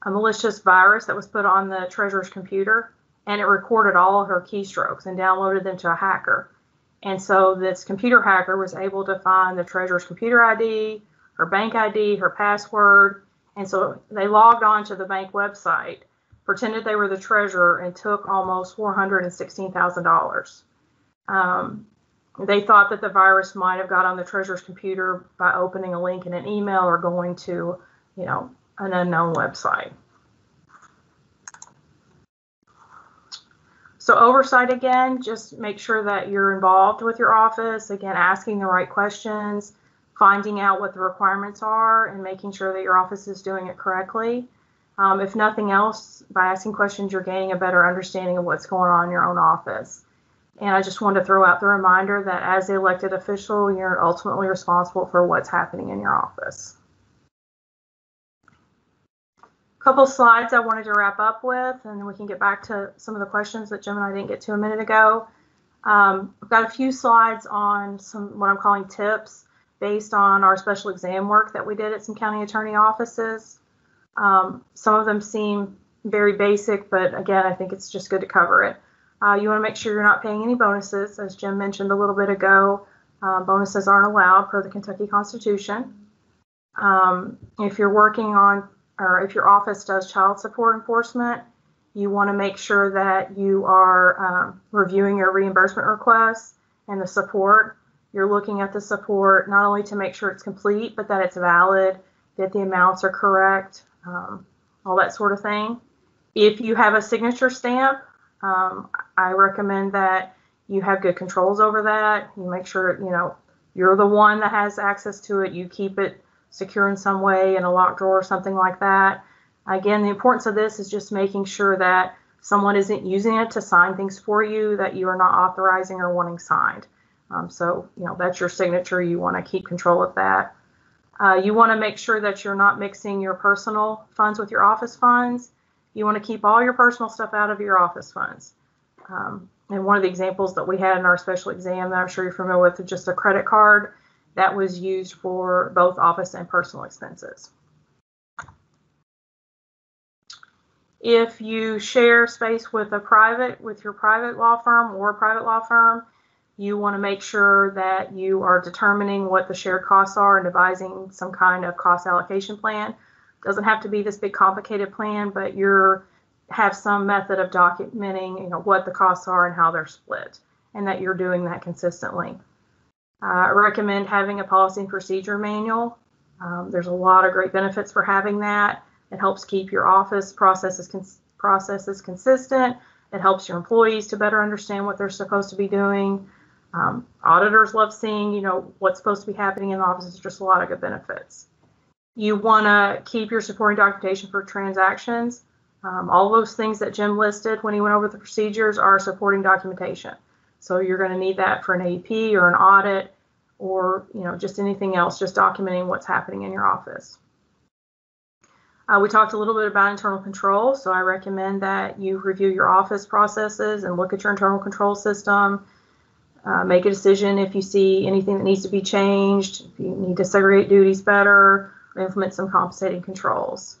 malicious virus that was put on the treasurer's computer, and it recorded all of her keystrokes and downloaded them to a hacker. And so this computer hacker was able to find the treasurer's computer ID, her bank ID, her password. And so they logged on to the bank website, pretended they were the treasurer, and took almost $416,000. They thought that the virus might have got on the treasurer's computer by opening a link in an email or going to, an unknown website. So oversight, again, just make sure that you're involved with your office, again, asking the right questions, finding out what the requirements are, and making sure that your office is doing it correctly. If nothing else, by asking questions, you're gaining a better understanding of what's going on in your own office. And I just wanted to throw out the reminder that as the elected official, you're ultimately responsible for what's happening in your office. A couple slides I wanted to wrap up with, and then we can get back to some of the questions that Jim and I didn't get to a minute ago. I've got a few slides on some what I'm calling tips based on our special exam work that we did at some county attorney offices. Some of them seem very basic, but again, I think it's just good to cover it. You want to make sure you're not paying any bonuses. As Jim mentioned a little bit ago, bonuses aren't allowed per the Kentucky Constitution. If you're working on, or if your office does child support enforcement, you want to make sure that you are reviewing your reimbursement requests and the support. You're looking at the support not only to make sure it's complete, but that it's valid, that the amounts are correct, all that sort of thing. If you have a signature stamp, I recommend that you have good controls over that. You make sure, you're the one that has access to it. You keep it secure in some way in a locked drawer or something like that. Again, the importance of this is just making sure that someone isn't using it to sign things for you that you are not authorizing or wanting signed. So, that's your signature. You want to keep control of that. You want to make sure that you're not mixing your personal funds with your office funds. You want to keep all your personal stuff out of your office funds. And one of the examples that we had in our special exam that I'm sure you're familiar with is just a credit card that was used for both office and personal expenses. If you share space with your private law firm or a private law firm, You want to make sure that you are determining what the shared costs are and devising some kind of cost allocation plan. Doesn't have to be this big complicated plan, but you're have some method of documenting, what the costs are and how they're split, and that you're doing that consistently. I recommend having a policy and procedure manual. There's a lot of great benefits for having that. It helps keep your office processes consistent. It helps your employees to better understand what they're supposed to be doing. Auditors love seeing, what's supposed to be happening in the office. There's just a lot of good benefits. You want to keep your supporting documentation for transactions. All those things that Jim listed when he went over the procedures are supporting documentation. So you're going to need that for an AUP or an audit or, just anything else, just documenting what's happening in your office. We talked a little bit about internal control. So I recommend that you review your office processes and look at your internal control system. Make a decision if you see anything that needs to be changed, if you need to segregate duties better, or implement some compensating controls.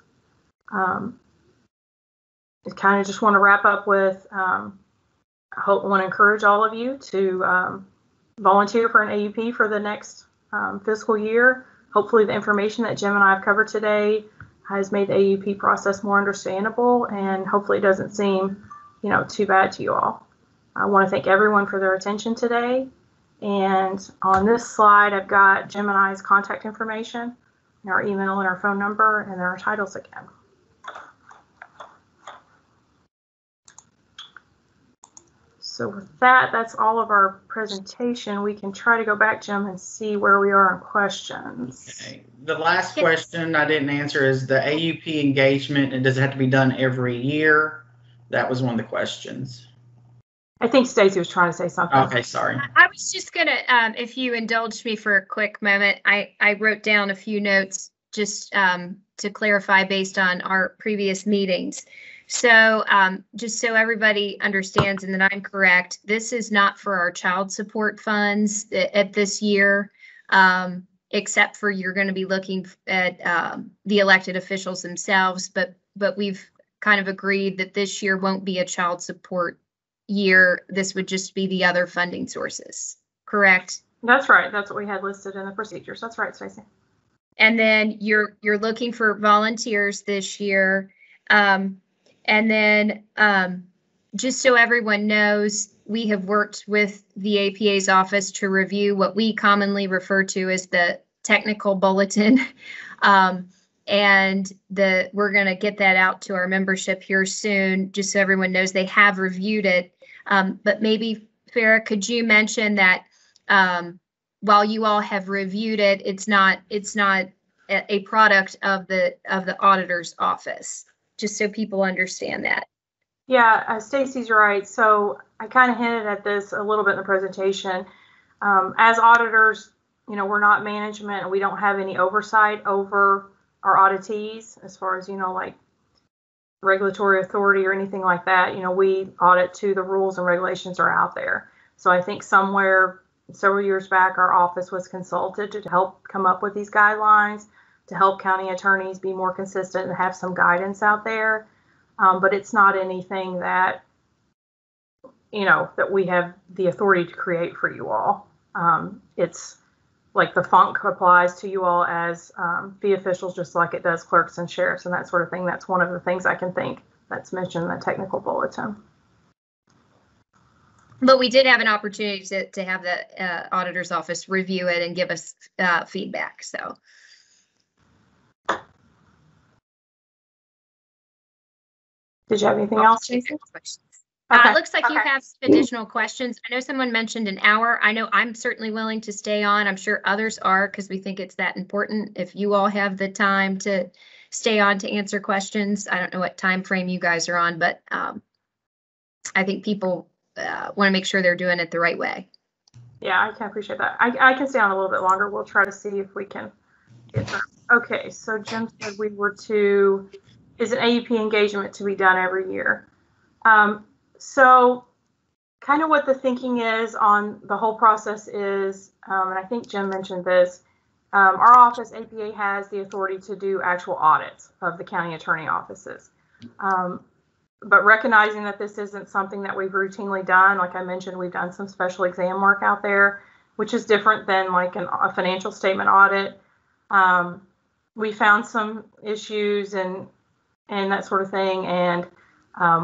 I kind of just want to wrap up with, I want to encourage all of you to volunteer for an AUP for the next fiscal year. Hopefully the information that Jim and I have covered today has made the AUP process more understandable, and hopefully it doesn't seem, too bad to you all. I want to thank everyone for their attention today. And on this slide, I've got Jim and I's contact information, and our email and our phone number, and then our titles again. So with that, that's all of our presentation. We can try to go back, Jim, and see where we are on questions. Okay. The last question I didn't answer is the AUP engagement, and does it have to be done every year? That was one of the questions. I think Stacy was trying to say something. Okay, sorry. I was just gonna, if you indulge me for a quick moment, I wrote down a few notes just to clarify based on our previous meetings. So just so everybody understands and that I'm correct, this is not for our child support funds at this year, except for you're going to be looking at the elected officials themselves. But we've kind of agreed that this year won't be a child support year. This would just be the other funding sources, correct? That's right. That's what we had listed in the procedures. That's right, Stacey. And then you're looking for volunteers this year. And then just so everyone knows, we have worked with the APA's office to review what we commonly refer to as the technical bulletin. And we're going to get that out to our membership here soon, just so everyone knows they have reviewed it. But maybe, Farah, could you mention that while you all have reviewed it, it's not a product of the auditor's office, just so people understand that. Yeah, Stacy's right. So I kind of hinted at this a little bit in the presentation. As auditors, we're not management, and we don't have any oversight over our auditees as far as, like regulatory authority or anything like that. We audit to the rules and regulations are out there. So I think somewhere several years back, our office was consulted to help come up with these guidelines, to help county attorneys be more consistent and have some guidance out there. But it's not anything that, that we have the authority to create for you all. It's like the funk applies to you all as fee officials, just like it does clerks and sheriffs and that sort of thing. That's one of the things I can think that's mentioned in the technical bulletin. But we did have an opportunity to have the auditor's office review it and give us feedback. So. Did you have anything else? Okay. It looks like you have some additional questions. I know someone mentioned an hour. I know I'm certainly willing to stay on. I'm sure others are, because we think it's that important. If you all have the time to stay on to answer questions, I don't know what time frame you guys are on, but I think people want to make sure they're doing it the right way. Yeah, I can appreciate that. I can stay on a little bit longer. We'll try to see if we can get there. Okay, so Jim said is an AUP engagement to be done every year? So kind of what the thinking is on the whole process is, and I think Jim mentioned this, our office, APA, has the authority to do actual audits of the county attorney offices. but recognizing that this isn't something that we've routinely done, like I mentioned, we've done some special exam work out there, which is different than like a financial statement audit. We found some issues and that sort of thing, and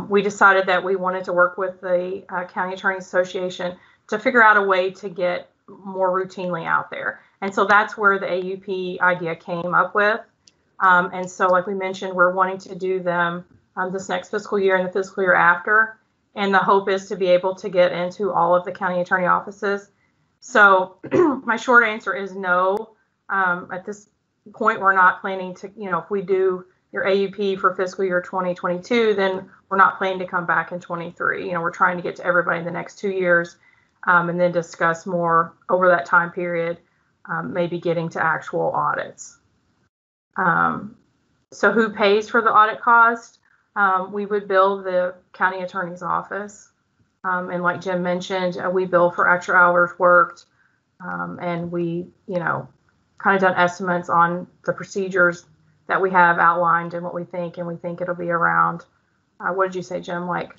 we decided that we wanted to work with the County Attorney Association to figure out a way to get more routinely out there. And so that's where the AUP idea came up with. And so, like we mentioned, we're wanting to do them this next fiscal year and the fiscal year after. And the hope is to be able to get into all of the county attorney offices. So my short answer is no. At this point, we're not planning to, if we do your AUP for fiscal year 2022, then we're not planning to come back in 23. We're trying to get to everybody in the next 2 years and then discuss more over that time period, maybe getting to actual audits. So who pays for the audit cost? We would bill the county attorney's office. And like Jim mentioned, we bill for extra hours worked. And we, kind of done estimates on the procedures that we have outlined and what we think. And we think it'll be around, what did you say, Jim? Like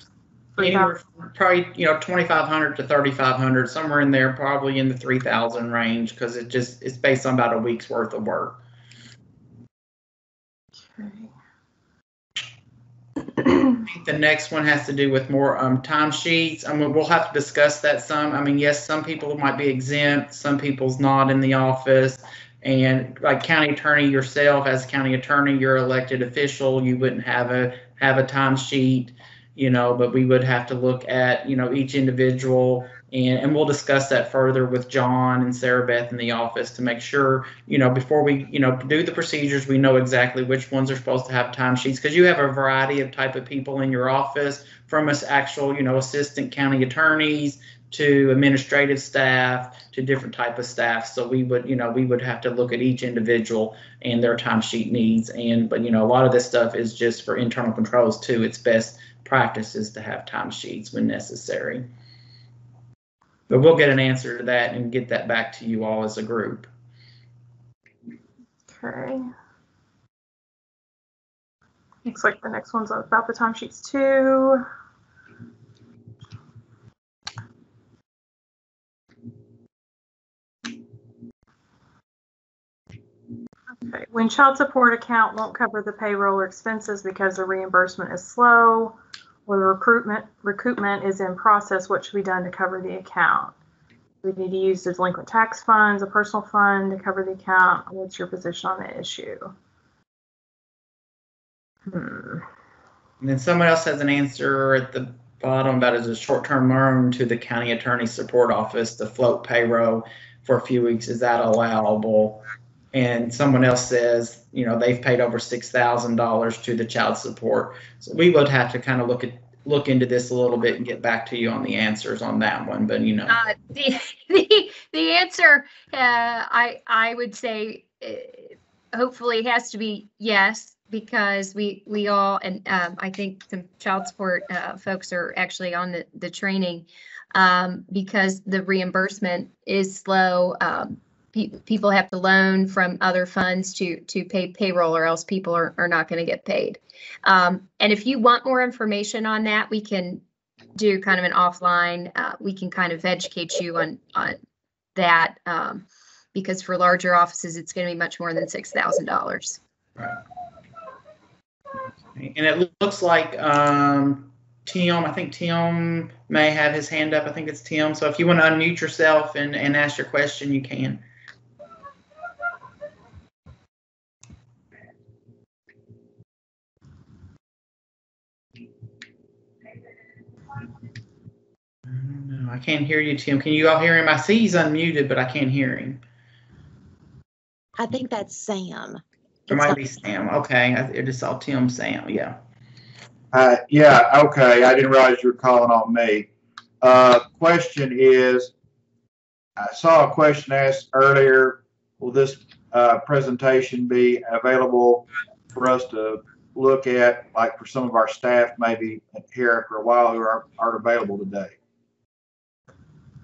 anywhere from probably, 2,500 to 3,500, somewhere in there, probably in the 3,000 range, because it's based on about a week's worth of work. The next one has to do with more timesheets. We'll have to discuss that some. Yes, some people might be exempt, some people's not in the office. And like county attorney yourself, as county attorney, you're elected official, you wouldn't have a timesheet, but we would have to look at, each individual. And we'll discuss that further with John and Sarah Beth in the office to make sure, before we, do the procedures, we know exactly which ones are supposed to have timesheets, because you have a variety of type of people in your office, from us actual, assistant county attorneys to administrative staff to different type of staff. So we would have to look at each individual and their timesheet needs. But a lot of this stuff is just for internal controls too. It's best practices to have timesheets when necessary. But we'll get an answer to that and get that back to you all as a group. Okay. Looks like the next one's about the timesheets too. Okay. When child support account won't cover the payroll or expenses because the reimbursement is slow, or the recoupment is in process, what should be done to cover the account? We need to use the delinquent tax funds, a personal fund to cover the account. What's your position on the issue? And then someone else has an answer at the bottom about is a short-term loan to the county attorney support office to float payroll for a few weeks. Is that allowable? And someone else says, they've paid over $6,000 to the child support. So we would have to kind of look into this a little bit and get back to you on the answers on that one. But the answer, I would say, hopefully has to be yes, because we all, and I think some child support folks are actually on the training because the reimbursement is slow. People have to loan from other funds to pay payroll, or else people are not going to get paid. And if you want more information on that, we can do kind of an offline. We can kind of educate you on that because for larger offices, it's going to be much more than $6,000. Right. And it looks like Tim, I think Tim may have his hand up. I think it's Tim. So if you want to unmute yourself and ask your question, you can. I can't hear you, Tim. Can you all hear him? I see he's unmuted, but I can't hear him. I think that's Sam. It might be Sam. Okay, I just saw Tim, Sam. Yeah. Yeah. Okay. I didn't realize you were calling on me. Question is, I saw a question asked earlier. Will this presentation be available for us to look at, like for some of our staff, maybe here for a while who aren't available today?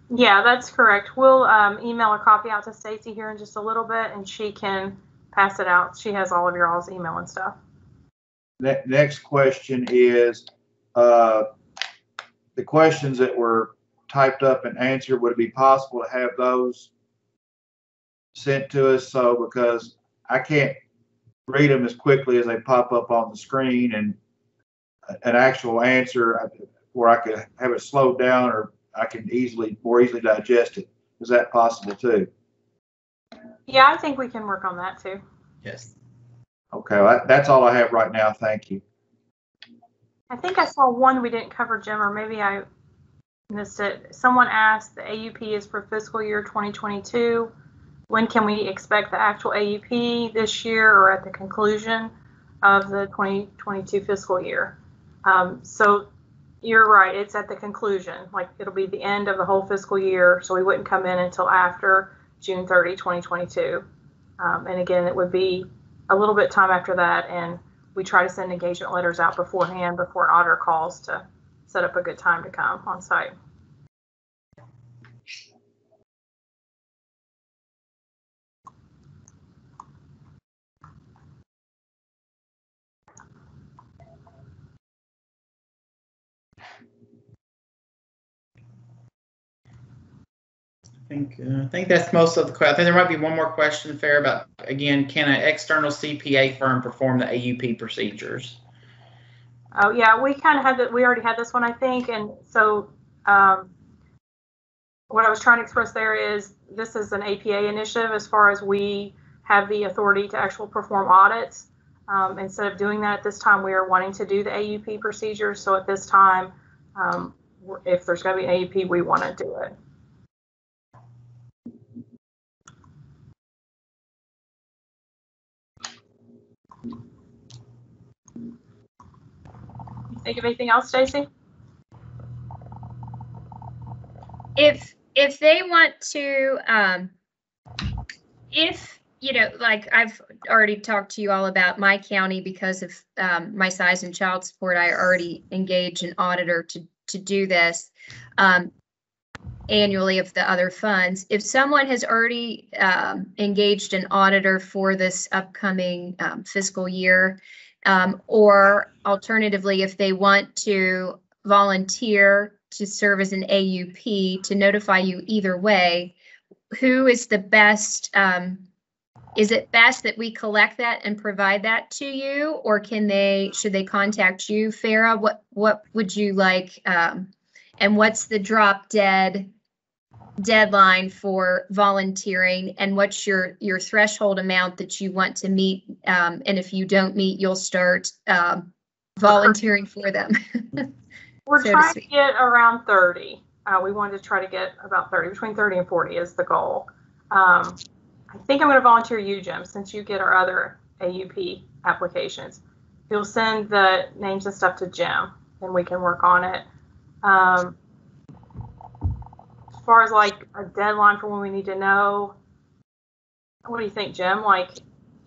Yeah, that's correct. We'll email a copy out to Stacy here in just a little bit, and she can pass it out. She has all of your all's email and stuff. Next question is, the questions that were typed up and answered, would it be possible to have those sent to us? So, because I can't read them as quickly as they pop up on the screen, and an actual answer where I could have it slowed down, or I can more easily digest it. Is that possible too? Yeah, I think we can work on that too. Yes. Okay, well, that's all I have right now. Thank you. I think I saw one we didn't cover, Jim, or maybe I missed it. Someone asked, the AUP is for fiscal year 2022. When can we expect the actual AUP, this year or at the conclusion of the 2022 fiscal year? So you're right, it's at the conclusion. Like, it'll be the end of the whole fiscal year, so we wouldn't come in until after June 30, 2022. And again, it would be a little bit time after that, and we try to send engagement letters out beforehand, before an auditor calls, to set up a good time to come on site. I think that's most of the questions. I think there might be one more question, Fair, about, again, can an external CPA firm perform the AUP procedures? Oh yeah, we kind of had that. We already had this one, I think. And so what I was trying to express there is, this is an APA initiative as far as we have the authority to actually perform audits. Instead of doing that at this time, we are wanting to do the AUP procedures. So at this time, if there's going to be an AUP, we want to do it. Think of anything else, Stacy? If they want to, if, you know, like I've already talked to you all about my county, because of my size and child support, I already engage an auditor to do this annually of the other funds. If someone has already engaged an auditor for this upcoming fiscal year, or alternatively, if they want to volunteer to serve as an AUP, to notify you either way, who is the best? Is it best that we collect that and provide that to you, or should they contact you, Farah? What would you like? And what's the drop deadline for volunteering, and what's your threshold amount that you want to meet, and if you don't meet, you'll start volunteering for them? We're trying to get around 30. We wanted to try to get about 30, between 30 and 40 is the goal. I think I'm going to volunteer you, Jim, since you get our other AUP applications. You'll send the names and stuff to Jim, and we can work on it. As far as like a deadline for when we need to know, what do you think, Jim? Like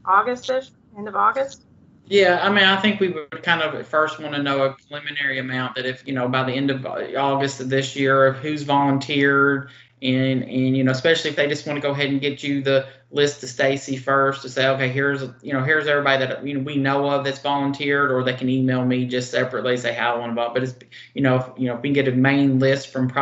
August-ish, end of August? Yeah, I mean, I think we would kind of at first want to know a preliminary amount, that if, you know, by the end of August of this year, of who's volunteered, and you know, especially if they just want to go ahead and get you the list to Stacy first, to say, okay, here's everybody that, you know, we know of that's volunteered, or they can email me just separately, say how I want to vote. But it's, if we can get a main list from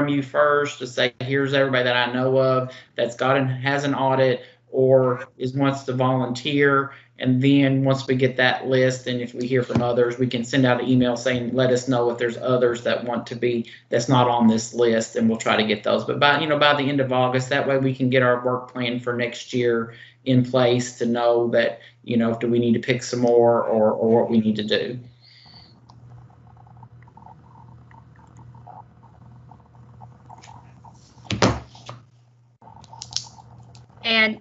you first, to say, here's everybody that I know of that's has an audit or wants to volunteer. And then once we get that list, and if we hear from others, we can send out an email saying, let us know if there's others that want to be, that's not on this list, and we'll try to get those. But by the end of August, that way we can get our work plan for next year in place, to know that, do we need to pick some more, or what we need to do. And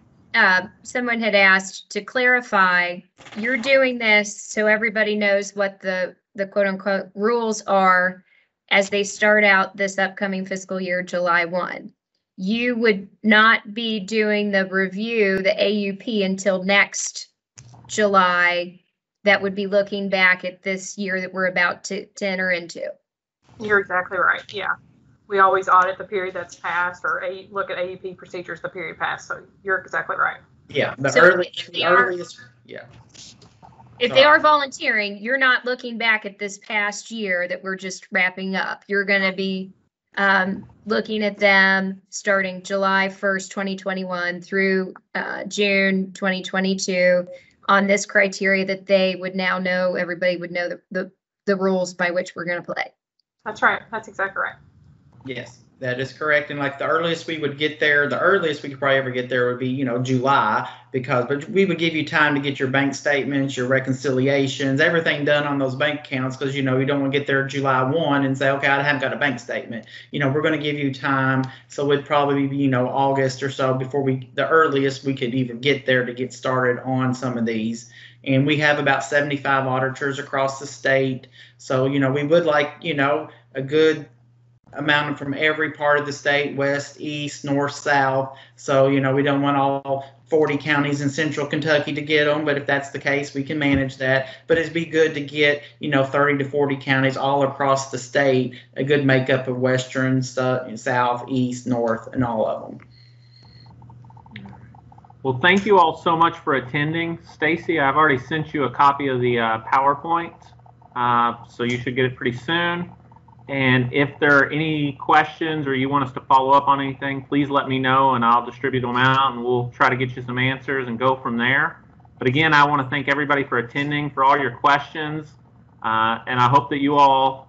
someone had asked to clarify, you're doing this so everybody knows what the quote unquote rules are as they start out this upcoming fiscal year, July 1. You would not be doing the review, the AUP, until next July. That would be looking back at this year that we're about to enter into. You're exactly right. Yeah. We always audit the period that's passed, or look at AUP procedures the period passed. So you're exactly right. Yeah, the so earliest. Yeah. If they are volunteering, you're not looking back at this past year that we're just wrapping up. You're going to be looking at them starting July 1st, 2021 through June 2022 on this criteria that they would now know, everybody would know the rules by which we're going to play. That's right. That's exactly right. Yes, that is correct. And like the earliest we would get there, the earliest we could probably ever get there would be, July, but we would give you time to get your bank statements, your reconciliations, everything done on those bank accounts, because, you don't want to get there July 1 and say, okay, I haven't got a bank statement. We're going to give you time. So it'd probably be, August or so before the earliest we could even get there to get started on some of these. And we have about 75 auditors across the state. So, we would like, a good amount from every part of the state, west, east, north, south. So, we don't want all 40 counties in central Kentucky to get them, but if that's the case, we can manage that. But it'd be good to get, 30 to 40 counties all across the state, a good makeup of western, south, east, north, and all of them. Well, thank you all so much for attending. Stacy, I've already sent you a copy of the PowerPoint, so you should get it pretty soon. And if there are any questions or you want us to follow up on anything, please let me know and I'll distribute them out and we'll try to get you some answers and go from there. But again, I want to thank everybody for attending, for all your questions. And I hope that you all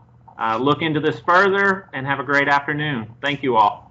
look into this further and have a great afternoon. Thank you all.